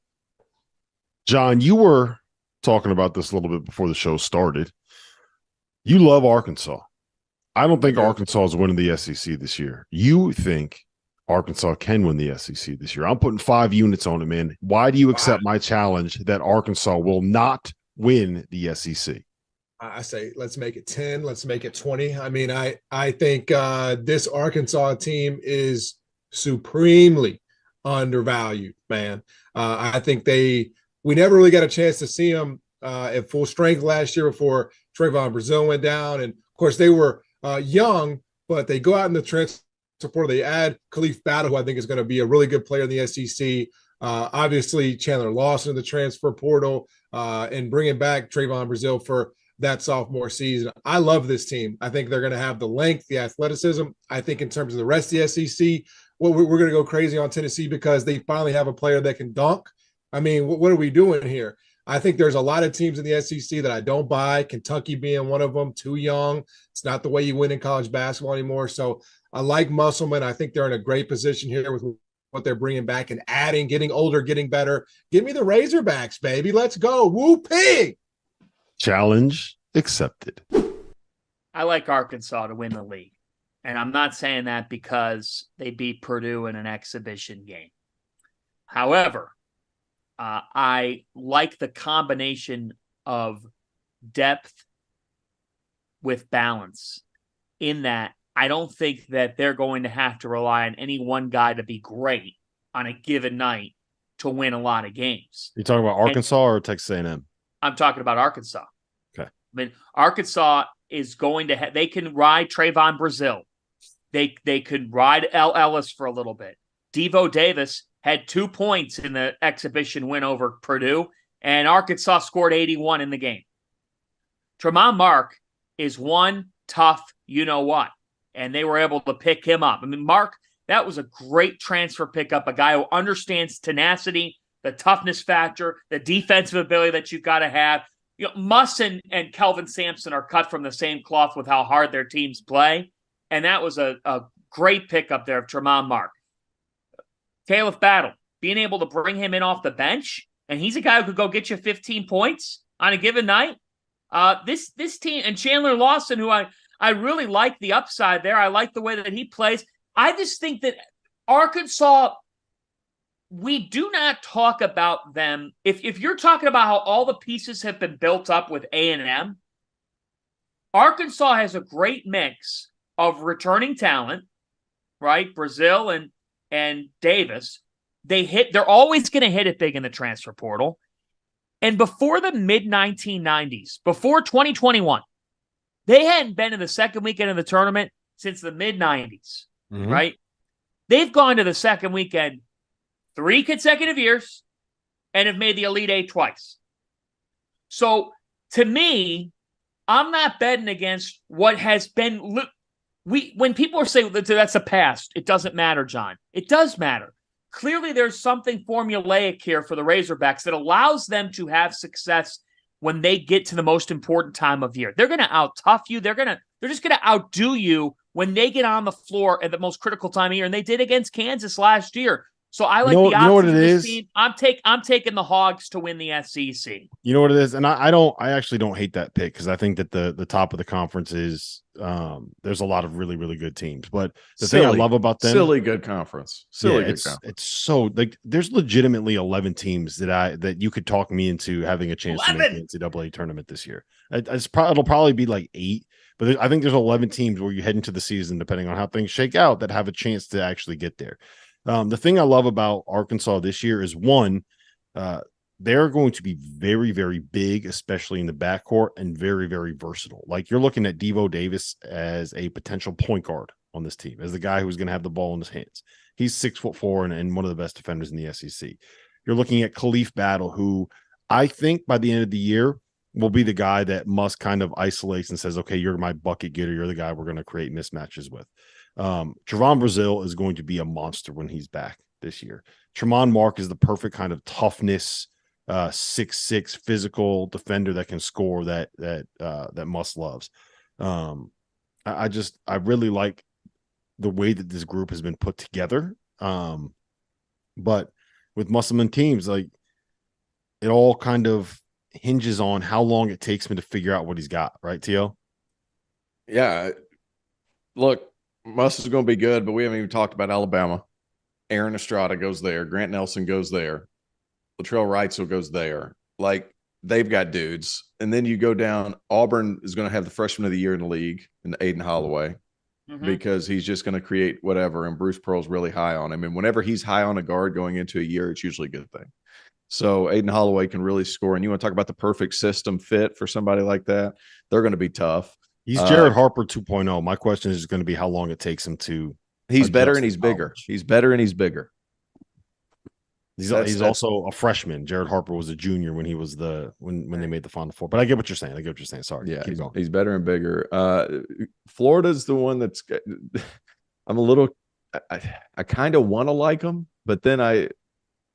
John, you were talking about this a little bit before the show started. You love Arkansas. I don't think Arkansas is winning the SEC this year. You think Arkansas can win the SEC this year. I'm putting 5 units on it, man. Why do you accept my challenge that Arkansas will not win the SEC? I say, let's make it 10. Let's make it 20. I mean, I think this Arkansas team is supremely undervalued, man. I think we never really got a chance to see them at full strength last year before Trayvon Brazile went down. And of course they were young, but they go out in the transfer portal. They add Khalif Battle, who I think is going to be a really good player in the SEC. Obviously Chandler Lawson in the transfer portal, and bringing back Trayvon Brazile for that sophomore season. I love this team. I think they're going to have the length, the athleticism. I think in terms of the rest of the SEC, we're going to go crazy on Tennessee because they finally have a player that can dunk. I mean, what are we doing here? I think there's a lot of teams in the SEC that I don't buy, Kentucky being one of them, too young. It's not the way you win in college basketball anymore. So I like Musselman. I think they're in a great position here with what they're bringing back and adding, getting older, getting better. Give me the Razorbacks, baby. Let's go. Woo pig. Challenge accepted. I like Arkansas to win the league. And I'm not saying that because they beat Purdue in an exhibition game. However, I like the combination of depth with balance in that I don't think that they're going to have to rely on any one guy to be great on a given night to win a lot of games. You talking about Arkansas or Texas A&M? I'm talking about Arkansas. Okay. I mean, Arkansas is going to they can ride Trayvon Brazile. They could ride L. Ellis for a little bit. Devo Davis had 2 points in the exhibition win over Purdue, and Arkansas scored 81 in the game. Tremont Mark is one tough you-know-what, and they were able to pick him up. I mean, Mark, that was a great transfer pickup, a guy who understands tenacity, the toughness factor, the defensive ability that you've got to have. You know, Muss and Kelvin Sampson are cut from the same cloth with how hard their teams play, and that was a great pickup there of Tremont Mark. Caleb Battle, being able to bring him in off the bench, and he's a guy who could go get you 15 points on a given night. This team, and Chandler Lawson, who I really like the upside there. I like the way that he plays. I just think that Arkansas, we do not talk about them. If you're talking about how all the pieces have been built up with A&M, Arkansas has a great mix of returning talent, right? Brazile and Davis. They're always going to hit it big in the transfer portal. And before the mid-1990s, before 2021, they hadn't been in the second weekend of the tournament since the mid-90s, right? They've gone to the second weekend 3 consecutive years and have made the Elite Eight twice. So, to me, I'm not betting against what has been when people are saying that's a past, it doesn't matter, John. It does matter. Clearly, there's something formulaic here for the Razorbacks that allows them to have success when they get to the most important time of year. They're going to out-tough you. They're just going to outdo you when they get on the floor at the most critical time of year, and they did against Kansas last year. So I like the options of this team. I'm taking the Hogs to win the SEC. You know what it is, and I actually don't hate that pick because I think that the top of the conference is there's a lot of really, really good teams. But the thing I love about them, good conference. It's so like there's legitimately 11 teams that you could talk me into having a chance to make the NCAA tournament this year. It'll probably be like 8, but I think there's 11 teams where you head into the season, depending on how things shake out, that have a chance to actually get there. The thing I love about Arkansas this year is one, they're going to be very, very big, especially in the backcourt, and very, very versatile. Like you're looking at Devo Davis as a potential point guard on this team, as the guy who's going to have the ball in his hands. He's 6'4" and one of the best defenders in the SEC. You're looking at Khalif Battle, who I think by the end of the year will be the guy that Musk kind of isolates and says, okay, you're my bucket getter. You're the guy we're going to create mismatches with. Javon Brazil is going to be a monster when he's back this year. Tremont Mark is the perfect kind of toughness, 6'6" physical defender that can score that Musk loves. I really like the way that this group has been put together. But with Musselman teams, like, it all kind of hinges on how long it takes him to figure out what he's got, right, T.O.? Yeah. Look, Muss is going to be good, but we haven't even talked about Alabama. Aaron Estrada goes there. Grant Nelson goes there. Latrell Wrightsville goes there. Like, they've got dudes. And then you go down. Auburn is going to have the freshman of the year in the league in Aiden Holloway because he's just going to create whatever. And Bruce Pearl's really high on him. And whenever he's high on a guard going into a year, it's usually a good thing. So Aiden Holloway can really score. And you want to talk about the perfect system fit for somebody like that? They're going to be tough. He's Jared Harper 2.0. My question is going to be how long it takes him to. He's better and he's bigger. He's better and he's bigger. He's also a freshman. Jared Harper was a junior when he was when they made the Final Four. But I get what you're saying. Sorry. Yeah, keep going. He's better and bigger. Florida's the one that's. I'm a little. I kind of want to like him, but then is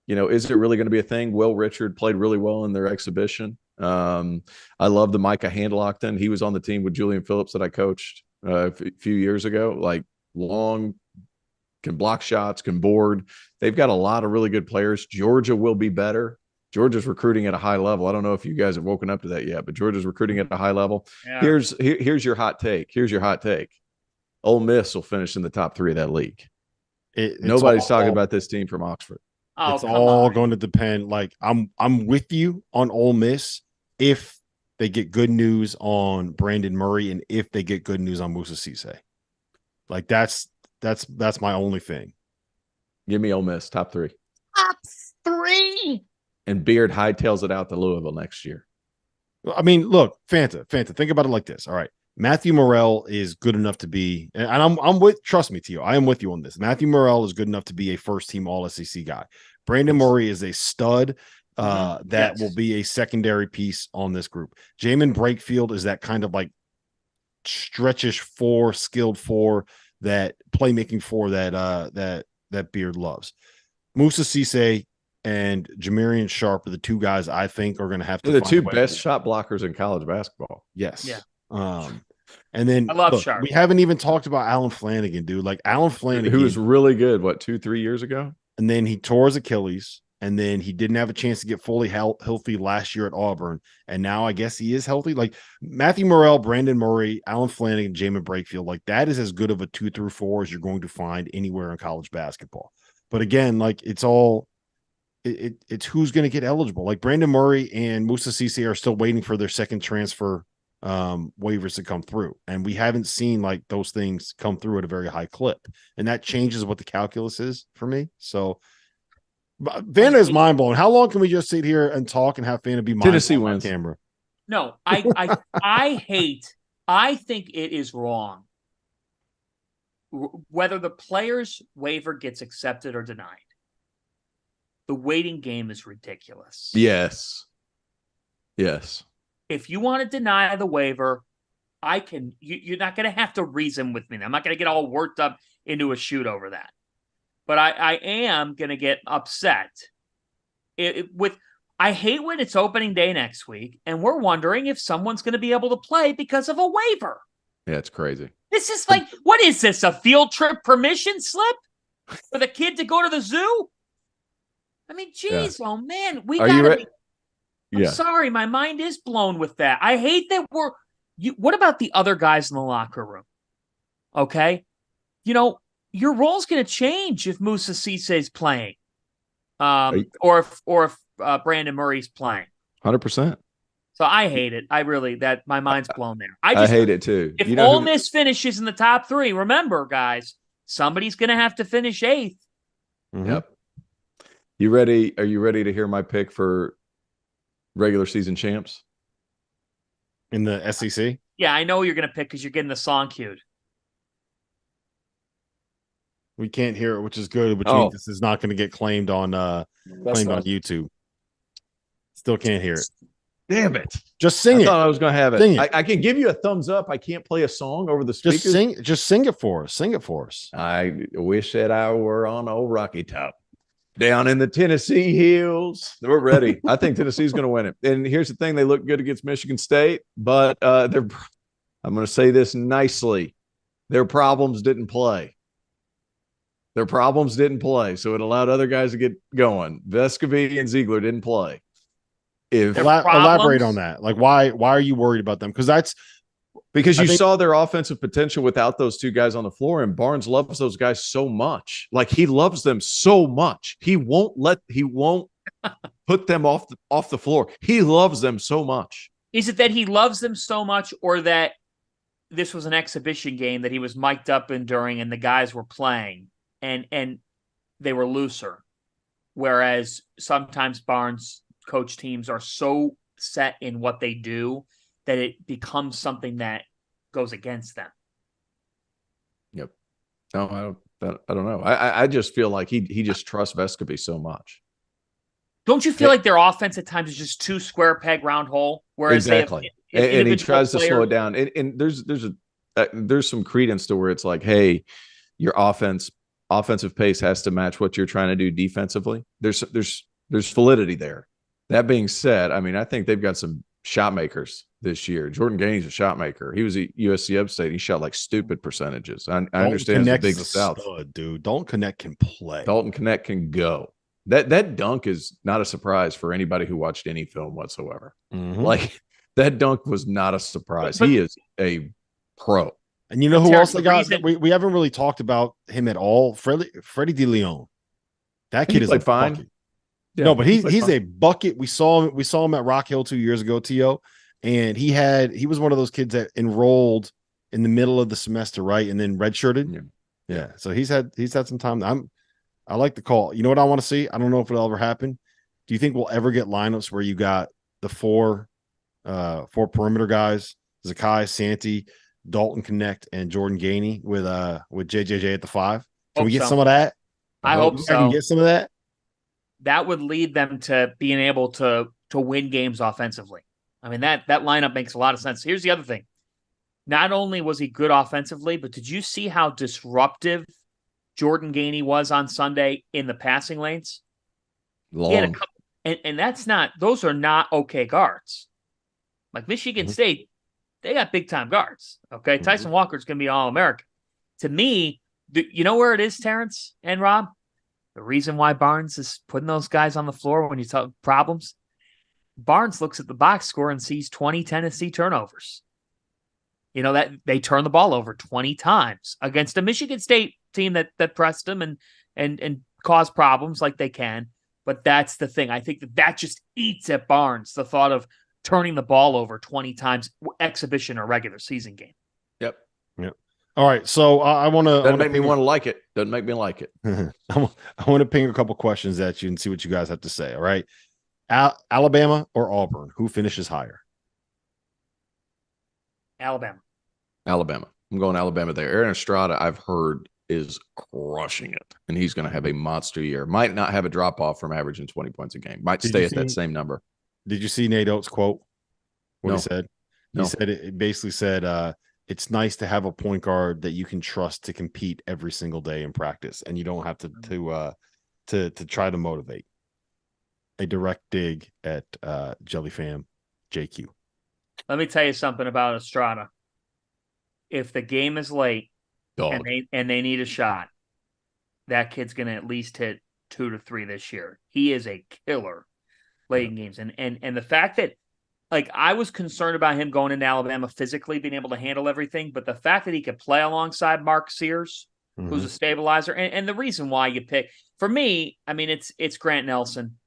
it really going to be a thing? Will Richard played really well in their exhibition. I love the Micah Handlockton. He was on the team with Julian Phillips that I coached a few years ago. Like, long, can block shots, can board. They've got a lot of really good players. Georgia will be better. Georgia's recruiting at a high level. I don't know if you guys have woken up to that yet, but Georgia's recruiting at a high level. Yeah. Here's your hot take. Ole Miss will finish in the top 3 of that league. Nobody's talking about this team from Oxford. Oh, it's all going to depend. Like, I'm with you on Ole Miss if they get good news on Brandon Murray and if they get good news on Musa Cisse. Like, that's my only thing. Give me Ole Miss top 3. Top 3. And Beard hightails it out to Louisville next year. I mean, look, Fanta. Think about it like this. All right, Matthew Morrell is good enough to be, and I'm with. Trust me, Tio, I am with you on this. Matthew Morrell is good enough to be a first-team All-SEC guy. Brandon Murray is a stud that will be a secondary piece on this group. Jamin Brakefield is that kind of like stretchish 4, skilled 4, that playmaking 4 that Beard loves. Musa Cisse and Jamarian Sharp are the 2 guys I think are going to have to. They're the 2 best shot blockers in college basketball. Yes. Yeah. And then I love Sharp. We haven't even talked about Alan Flanagan, dude. Like, Alan Flanagan, who was really good, 2-3 years ago? And then he tore his Achilles, and then he didn't have a chance to get fully healthy last year at Auburn. And now I guess he is healthy. Like, Matthew Morrell, Brandon Murray, Alan Flanagan, Jamin Brakefield, like, that is as good of a 2 through 4 as you're going to find anywhere in college basketball. But again, like, it's all it's who's going to get eligible. Like, Brandon Murray and Musa Cisse are still waiting for their second transfer waivers to come through, and we haven't seen like those things come through at a very high clip, and that changes what the calculus is for me. So Fanta is mind blowing. How long can we just sit here and talk and have Fanta be Tennessee wins on camera? No, I think it is wrong whether the player's waiver gets accepted or denied. The waiting game is ridiculous. Yes. If you want to deny the waiver, you're not going to have to reason with me. I'm not going to get all worked up into a shoot over that. But I am going to get upset. I hate when it's opening day next week, and we're wondering if someone's going to be able to play because of a waiver. Yeah, it's crazy. This is like, what is this, a field trip permission slip for the kid to go to the zoo? I mean, geez, Oh man, we got to be. I'm sorry, my mind is blown with that. I hate that what about the other guys in the locker room? Okay. Your role's going to change if Musa Cisse is playing. Or if Brandon Murray's playing. 100%. So I hate it. My mind's blown there. I hate it too. If Ole Miss finishes in the top 3, remember, guys, somebody's going to have to finish 8th. Mm-hmm. Yep. You ready? Are you ready to hear my pick for regular season champs in the SEC? Yeah, I know you're going to pick because you're getting the song cued. We can't hear it, which is good, which means this is not going to get claimed on YouTube. Still can't hear it. Damn it. Just sing it. I thought I was going to have Sing it. it. I can give you a thumbs up. I can't play a song over the speakers. Just sing it for us. Sing it for us. I wish that I were on old Rocky Top. Down in the Tennessee hills. We're ready. I think Tennessee's going to win it. And here's the thing. They look good against Michigan State, but I'm going to say this nicely. Their problems didn't play. So it allowed other guys to get going. Vescovi and Ziegler didn't play. Elaborate on that. Like, why are you worried about them? Because you saw their offensive potential without those two guys on the floor, and Barnes loves those guys so much. Like, he loves them so much. He won't put them off the floor. He loves them so much. Is it that he loves them so much, or that this was an exhibition game that he was mic'd up in during and the guys were playing and they were looser? Whereas sometimes Barnes coach teams are so set in what they do that it becomes something that goes against them. Yep. No, I don't know. I just feel like he just trusts Vescovi so much. Don't you feel like their offense at times is just too square peg round hole? Whereas exactly. And he tries to slow it down. And there's some credence to where it's like, hey, your offensive pace has to match what you're trying to do defensively. There's validity there. That being said, I mean, I think they've got some shot makers this year. Jordan Gaines, a shot maker. He was at USC Upstate. He shot like stupid percentages. I understand the Big South. Dude, Dalton Knecht can play. Dalton Knecht can go. That dunk is not a surprise for anybody who watched any film whatsoever. Mm-hmm. Like, that dunk was not a surprise. He is a pro. And you know who else they got? We haven't really talked about him at all. Freddie DeLeon. That kid is like fine. Bucket. Yeah, no, but he's a bucket. We saw him at Rock Hill 2 years ago, T.O. And he was one of those kids that enrolled in the middle of the semester, right? And then redshirted. Yeah. So he's had some time. I like the call. You know what I want to see? I don't know if it'll ever happen. Do you think we'll ever get lineups where you got the four perimeter guys, Zakai, Santee, Dalton Knecht, and Jordan Gainey with JJJ at the 5? Can we get some of that? I hope so. I can get some of that. That would lead them to being able to win games offensively. I mean, that lineup makes a lot of sense. Here's the other thing. Not only was he good offensively, but did you see how disruptive Jordan Gainey was on Sunday in the passing lanes? Long. He had a couple, and those are not okay guards. Like Michigan State, they got big-time guards, okay? Mm-hmm. Tyson Walker's going to be All-American. To me, you know where it is, Terrence and Rob? The reason why Barnes is putting those guys on the floor when you talk problems, Barnes looks at the box score and sees 20 Tennessee turnovers. You know, that they turn the ball over 20 times against a Michigan State team that pressed them and caused problems like they can. But that's the thing. I think that just eats at Barnes, the thought of turning the ball over 20 times, exhibition or regular season game. Yep. All right, so I want to. Doesn't make me want to like it. Doesn't make me like it. I want to ping a couple questions at you and see what you guys have to say. All right, Alabama or Auburn? Who finishes higher? Alabama. I'm going Alabama there. Aaron Estrada, I've heard, is crushing it, and he's going to have a monster year. Might not have a drop off from averaging 20 points a game. Might stay at that same number. Did you see Nate Oates' quote? What he said? No. He said it basically said. It's nice to have a point guard that you can trust to compete every single day in practice, and you don't have to try to motivate. A direct dig at Jellyfam JQ. Let me tell you something about Estrada. If the game is late and they need a shot, that kid's going to at least hit 2 to 3 this year. He is a killer late in games, and the fact that. Like, I was concerned about him going into Alabama physically, being able to handle everything. But the fact that he could play alongside Mark Sears, who's a stabilizer, and the reason why you pick, for me, I mean, it's Grant Nelson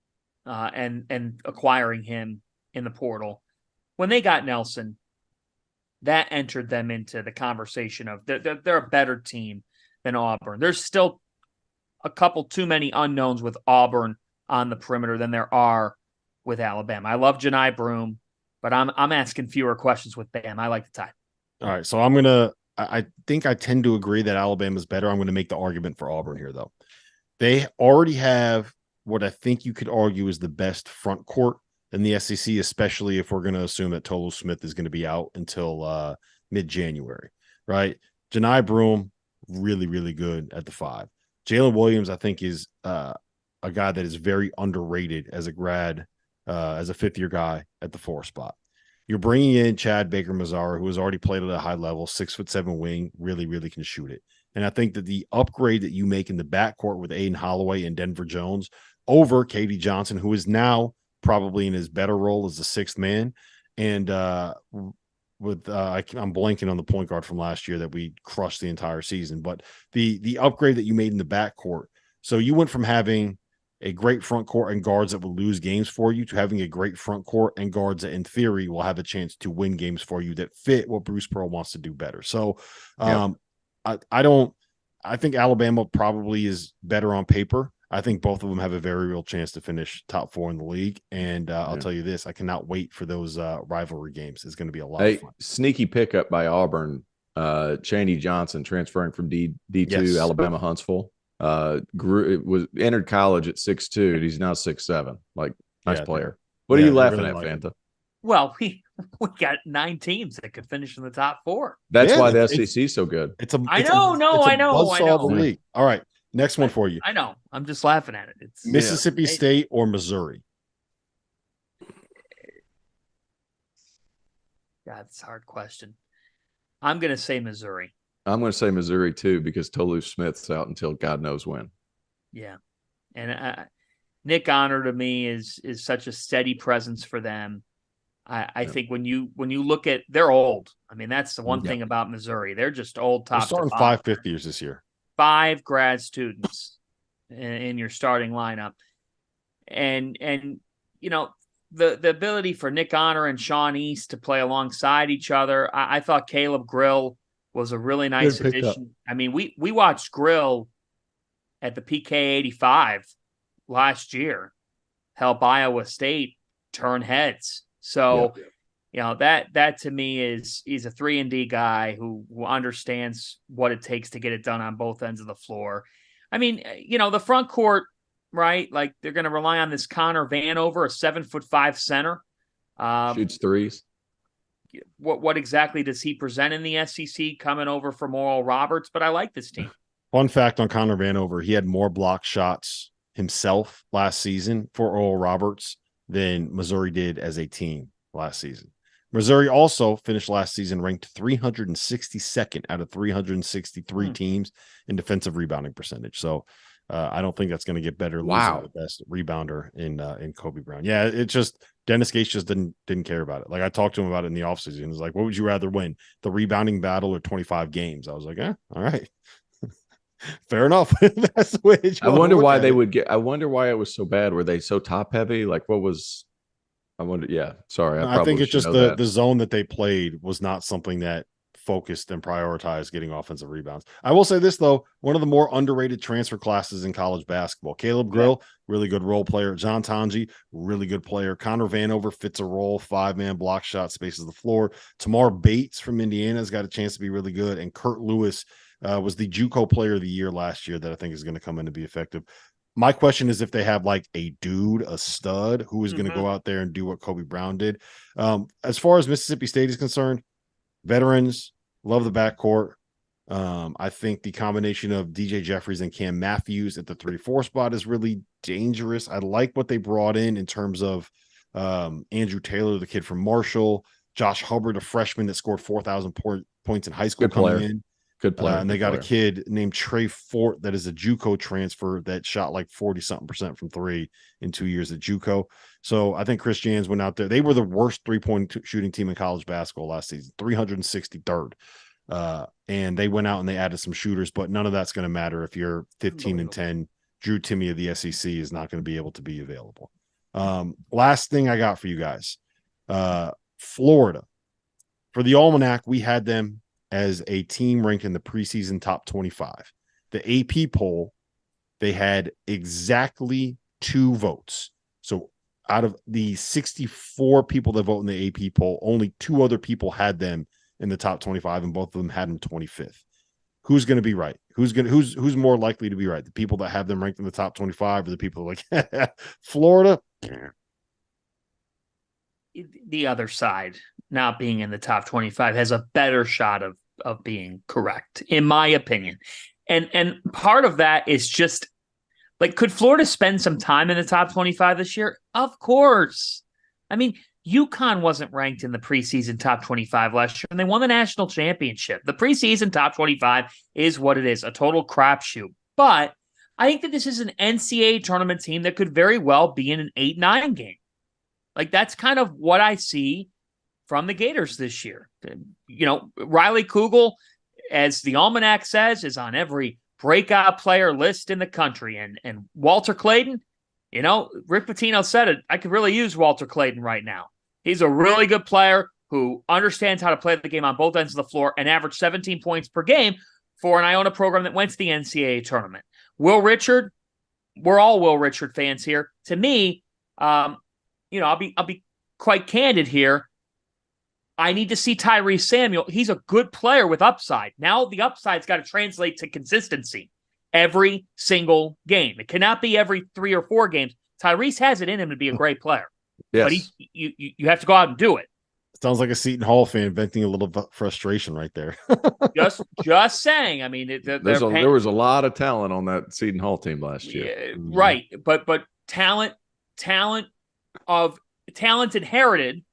and acquiring him in the portal. When they got Nelson, that entered them into the conversation of they're a better team than Auburn. There's still a couple too many unknowns with Auburn on the perimeter than there are with Alabama. I love Janai Broome. But I'm asking fewer questions with Bam. I like the tie. All right, so I'm gonna I think I tend to agree that Alabama's better. I'm going to make the argument for Auburn here, though. They already have what I think you could argue is the best front court in the SEC, especially if we're going to assume that Tolu Smith is going to be out until mid-January, right? Janai Broome, really, really good at the 5. Jalen Williams, I think, is a guy that is very underrated as a grad, as a fifth-year guy at the 4 spot. You're bringing in Chad Baker-Mazara, who has already played at a high level, 6'7" wing, really, really can shoot it. And I think that the upgrade that you make in the backcourt with Aiden Holloway and Denver Jones over Katie Johnson, who is now probably in his better role as the 6th man, and I'm blanking on the point guard from last year that we crushed the entire season, but the upgrade that you made in the backcourt. So you went from having a great front court and guards that will lose games for you to having a great front court and guards that in theory will have a chance to win games for you that fit what Bruce Pearl wants to do better. So I think Alabama probably is better on paper. I think both of them have a very real chance to finish top 4 in the league. And I'll tell you this, I cannot wait for those rivalry games. It's going to be a lot of fun. Sneaky pickup by Auburn, Chaney Johnson transferring from D2 Alabama Huntsville. Entered college at 6'2". He's now 6'7". Nice player. What are you laughing at, Fanta? Well, we got 9 teams that could finish in the top 4. That's why the SEC is so good. I know. League. All right, next one for you. I know. I'm just laughing at it. It's Mississippi State or Missouri. God, it's a hard question. I'm going to say Missouri. I'm going to say Missouri too, because Tolu Smith's out until God knows when. Yeah. And Nick Honor to me is such a steady presence for them. I think when you look at, they're old. I mean, that's the one thing about Missouri. They're just old top. They're starting 5 fifth years this year. 5 grad students in your starting lineup. And you know, the ability for Nick Honor and Sean East to play alongside each other. I thought Caleb Grill was a really nice addition. I mean, we watched Grill at the PK 85 last year help Iowa State turn heads. So, you know, that to me he's a 3-and-D guy who understands what it takes to get it done on both ends of the floor. I mean, you know, the front court, right? Like they're going to rely on this Connor Vanover, a 7'5" center. Shoots threes. What exactly does he present in the SEC coming over from Oral Roberts? But I like this team. Fun fact on Connor Vanover, he had more block shots himself last season for Oral Roberts than Missouri did as a team last season. Missouri also finished last season ranked 362nd out of 363 teams in defensive rebounding percentage. So I don't think that's going to get better. Wow. The best rebounder in Kobe Brown. Yeah, it's just Dennis Gates just didn't care about it. Like I talked to him about it in the offseason. He was like, what would you rather win, the rebounding battle or 25 games? I was like, all right. Fair enough. That's the way I wonder why they would get. I wonder why it was so bad. Were they so top heavy? Like what was? I wonder. Yeah, sorry. I think it's just the zone that they played was not something that focused and prioritized getting offensive rebounds. I will say this though, one of the more underrated transfer classes in college basketball. Caleb Grill, really good role player. John Tanji, really good player. Connor Vanover fits a role, 5-man block shot, spaces the floor. Tamar Bates from Indiana has got a chance to be really good, and Kurt Lewis was the JUCO player of the year last year that I think is going to come in to be effective. My question is if they have like a dude, a stud who is going to go out there and do what Kobe Brown did. As far as Mississippi State is concerned, veterans, love the backcourt. I think the combination of DJ Jeffries and Cam Matthews at the 3-4 spot is really dangerous. I like what they brought in terms of Andrew Taylor, the kid from Marshall, Josh Hubbard, a freshman that scored 4,000 points in high school coming in. Good player. And they got a kid named Trey Fort that is a JUCO transfer that shot like 40-something% from 3 in 2 years at JUCO. So I think Chris Jans went out there. They were the worst 3-point shooting team in college basketball last season, 363rd. And they went out and they added some shooters, but none of that's going to matter if you're 15-10. Drew Timme of the SEC is not going to be able to be available. Last thing I got for you guys, Florida. For the Almanac, we had them as a team ranked in the preseason top 25. The AP poll, they had exactly 2 votes. So out of the 64 people that vote in the AP poll, only 2 other people had them in the top 25, and both of them had them 25th. Who's going to be right? Who's more likely to be right? The people that have them ranked in the top 25, or the people like Florida? The other side, not being in the top 25, has a better shot of being correct, in my opinion. And part of that is just like, could Florida spend some time in the top 25 this year? Of course. I mean, UConn wasn't ranked in the preseason top 25 last year, and they won the national championship. The preseason top 25 is what it is, a total crapshoot. But I think that this is an NCAA tournament team that could very well be in an 8-9 game. Like, that's kind of what I see from the Gators this year. You know, Riley Kugel, as the Almanac says, is on every breakout player list in the country. And Walter Clayton, you know, Rick Pitino said it, I could really use Walter Clayton right now. He's a really good player who understands how to play the game on both ends of the floor and averaged 17 points per game for an Iona program that went to the NCAA tournament. Will Richard, we're all Will Richard fans here. To me, you know, I'll be quite candid here. I need to see Tyrese Samuel. He's a good player with upside. Now the upside's got to translate to consistency every single game. It cannot be every 3 or 4 games. Tyrese has it in him to be a great player. Yes. But you have to go out and do it. Sounds like a Seton Hall fan venting a little frustration right there. just saying. I mean, there was a lot of talent on that Seton Hall team last year. Yeah, right. But talent inherited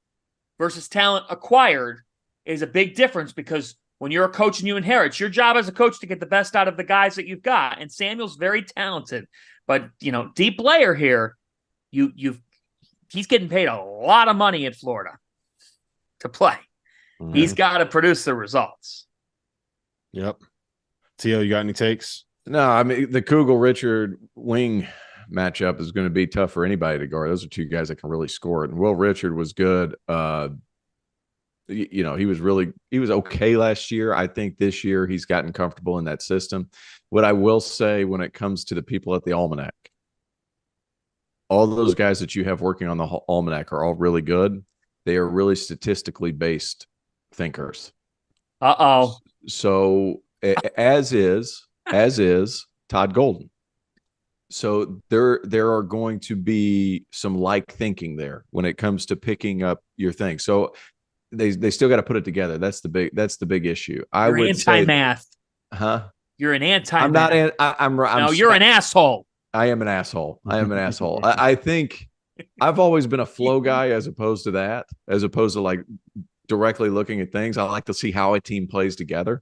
versus talent acquired is a big difference, because when you're a coach and you inherit, it's your job as a coach to get the best out of the guys that you've got. And Samuel's very talented, but you know, deep layer here, he's getting paid a lot of money in Florida to play. Mm-hmm. He's got to produce the results. Yep. Tio, you got any takes? No, I mean, the Kugel-Richard wing matchup is going to be tough for anybody to guard. Those are two guys that can really score it. And Will Richard was good. You know, he was okay last year. I think this year he's gotten comfortable in that system. What I will say when it comes to the people at the Almanac, all those guys that you have working on the Almanac are all really good. They are really statistically based thinkers. Uh-oh. So as is Todd Golden. So there are going to be some like thinking there when it comes to picking up your thing. So they still got to put it together. That's the big issue. You're anti-math. Huh? You're an anti-math. I'm not. I'm. No, you're an asshole. I am an asshole. I think I've always been a flow guy as opposed to like directly looking at things. I like to see how a team plays together.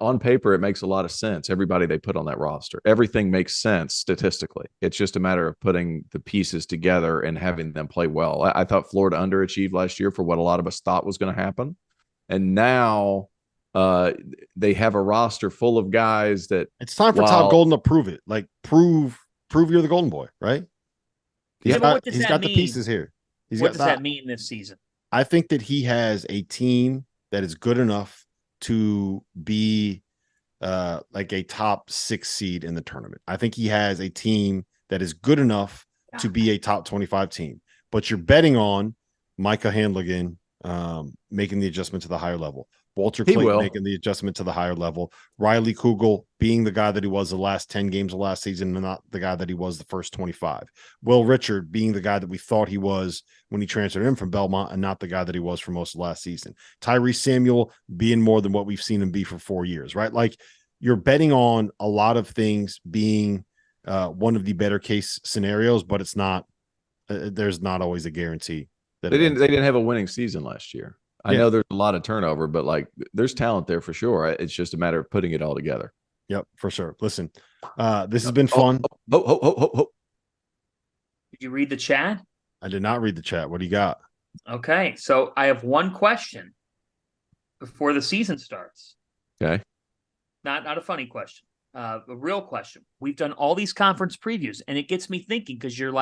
On paper, it makes a lot of sense. Everybody they put on that roster, everything makes sense statistically. It's just a matter of putting the pieces together and having them play well. I thought Florida underachieved last year for what a lot of us thought was going to happen. And now they have a roster full of guys that it's time for Todd Golden to prove it. Like prove you're the Golden Boy, right? He's got the pieces here. What does that mean this season? I think that he has a team that is good enough to be like a top 6 seed in the tournament. I think he has a team that is good enough to be a top 25 team. But you're betting on Micah Handligan making the adjustment to the higher level. Walter Clayton making the adjustment to the higher level. Riley Kugel being the guy that he was the last 10 games of last season and not the guy that he was the first 25. Will Richard being the guy that we thought he was when he transferred in from Belmont and not the guy that he was for most of last season. Tyrese Samuel being more than what we've seen him be for 4 years, right? Like you're betting on a lot of things being one of the better case scenarios, but it's not, there's not always a guarantee. That they didn't have a winning season last year. I know there's a lot of turnover, but like there's talent there for sure. It's just a matter of putting it all together. Yep, for sure. Listen, this has been fun. Did you read the chat? I did not read the chat. What do you got? Okay, so I have one question before the season starts. Okay. Not a funny question. A real question. We've done all these conference previews, and it gets me thinking because you're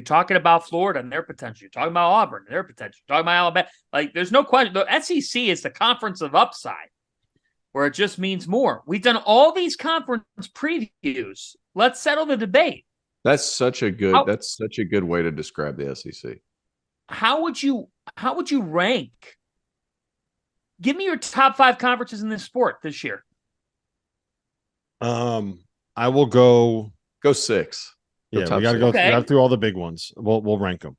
talking about Florida and their potential. You're talking about Auburn and their potential. You're talking about Alabama. Like, there's no question. The SEC is the conference of upside, where it just means more. We've done all these conference previews. Let's settle the debate. That's such a good way to describe the SEC. How would you rank Give me your top 5 conferences in this sport this year. I will go 6. Yeah, top we got to six. go. Okay. We got through all the big ones. We'll rank them.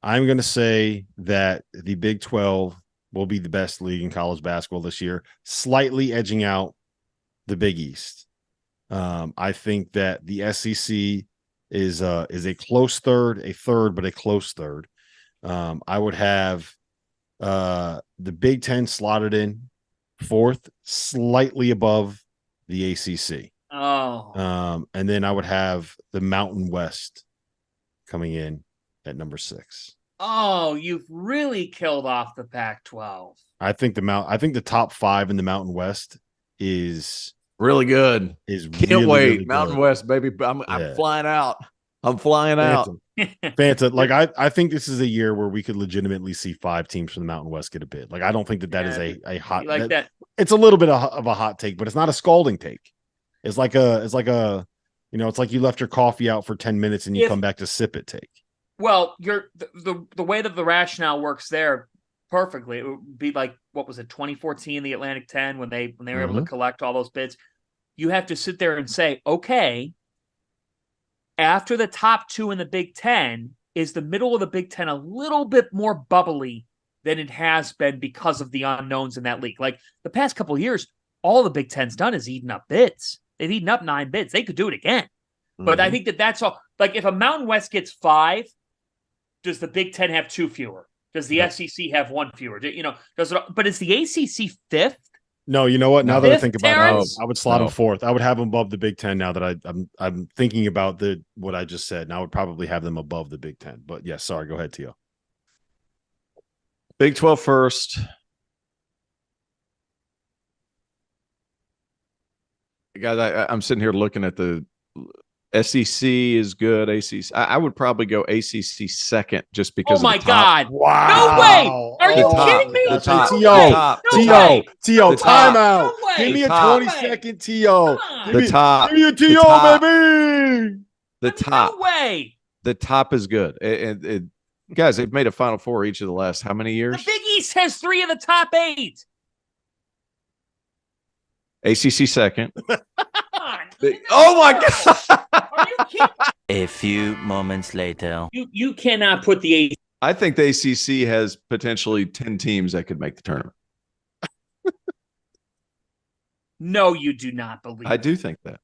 I'm going to say that the Big 12 will be the best league in college basketball this year, slightly edging out the Big East. I think that the SEC is a close third, but a close third. I would have the Big 10 slotted in 4th, slightly above the ACC. Oh. And then I would have the Mountain West coming in at number 6. Oh, you've really killed off the Pac-12. I think the top 5 in the Mountain West is Really good. Can't really, wait. really Mountain good. West, baby. I'm flying out. I'm flying out. Fanta, like I think this is a year where we could legitimately see 5 teams from the Mountain West get a bid. Like I don't think that is a hot. You like that? It's a little bit of a hot take, but it's not a scalding take. It's like a it's like you left your coffee out for 10 minutes and you come back to sip it take. Well, the way that the rationale works there perfectly. It would be like, what was it, 2014, the Atlantic 10, when they were able to collect all those bids. You have to sit there and say, okay, after the top 2 in the Big 10, is the middle of the Big 10 a little bit more bubbly than it has been because of the unknowns in that league? Like the past couple of years, all the Big 10's done is eaten up bids. They've eaten up 9 bids. They could do it again. But I think that's all. Like if a Mountain West gets 5, does the Big 10 have 2 fewer? Does the SEC have 1 fewer? Does it? But is the ACC 5th? No, you know what? Now that I think about Terrence? it, I would slot him 4th. I would have him above the Big 10 now that I'm thinking about what I just said. Now I would probably have them above the Big 10. But yeah, sorry. Go ahead, Tio. Big 12 first. Guys, I'm sitting here looking at the SEC is good. ACC. I would probably go ACC second just because. Oh my of the top. God! Wow! No way! Are you kidding me? The top. T.O. Timeout. No way. Give me a top. 20-second T.O. The top. Give me a T.O., baby. The top. No way. The top is good. And guys, they've made a Final Four each of the last how many years? The Big East has 3 of the top 8. ACC second. Come on. Oh my God! Are you kidding? A few moments later. You cannot put the 8. I think the ACC has potentially 10 teams that could make the tournament. No, you do not believe. I do think that.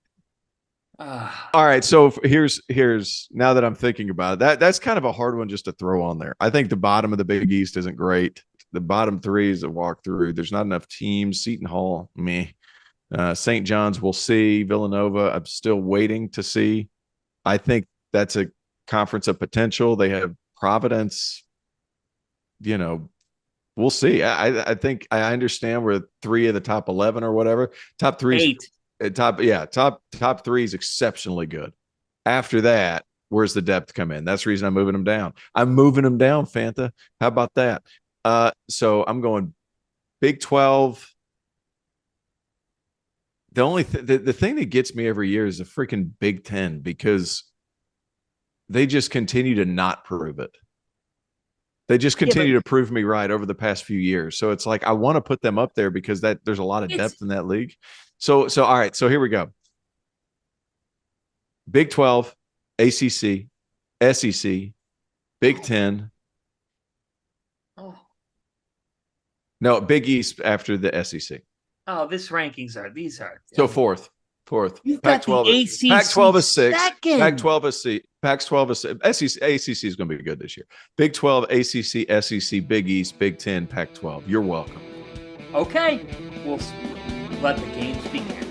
Ah. All right, so here's now that I'm thinking about it, that's kind of a hard one just to throw on there. I think the bottom of the Big East isn't great. The bottom 3 is a walkthrough. There's not enough teams. Seton Hall, meh. St. John's, we'll see. Villanova, I'm still waiting to see. I think that's a conference of potential. They have Providence. We'll see. I think I understand we're 3 of the top 11 or whatever. Top 3, 8. Top 3 is exceptionally good. After that, where's the depth come in? That's the reason I'm moving them down. I'm moving them down, Fanta. How about that? So I'm going Big 12. The only the thing that gets me every year is the freaking Big 10 because they just continue to not prove it. They just continue to prove me right over the past few years. So it's like I want to put them up there because there's a lot of depth in that league. So all right. So here we go. Big 12, ACC, SEC, Big 10. Oh. No, Big East after the SEC. Oh, these rankings are these are So fourth. You've got the ACC Pac-12 is 6. second. Pac-12 is 6. Pac-12 is 6. ACC is going to be good this year. Big 12, ACC, SEC, Big East, Big 10, Pac-12. You're welcome. Okay, we'll let the games begin.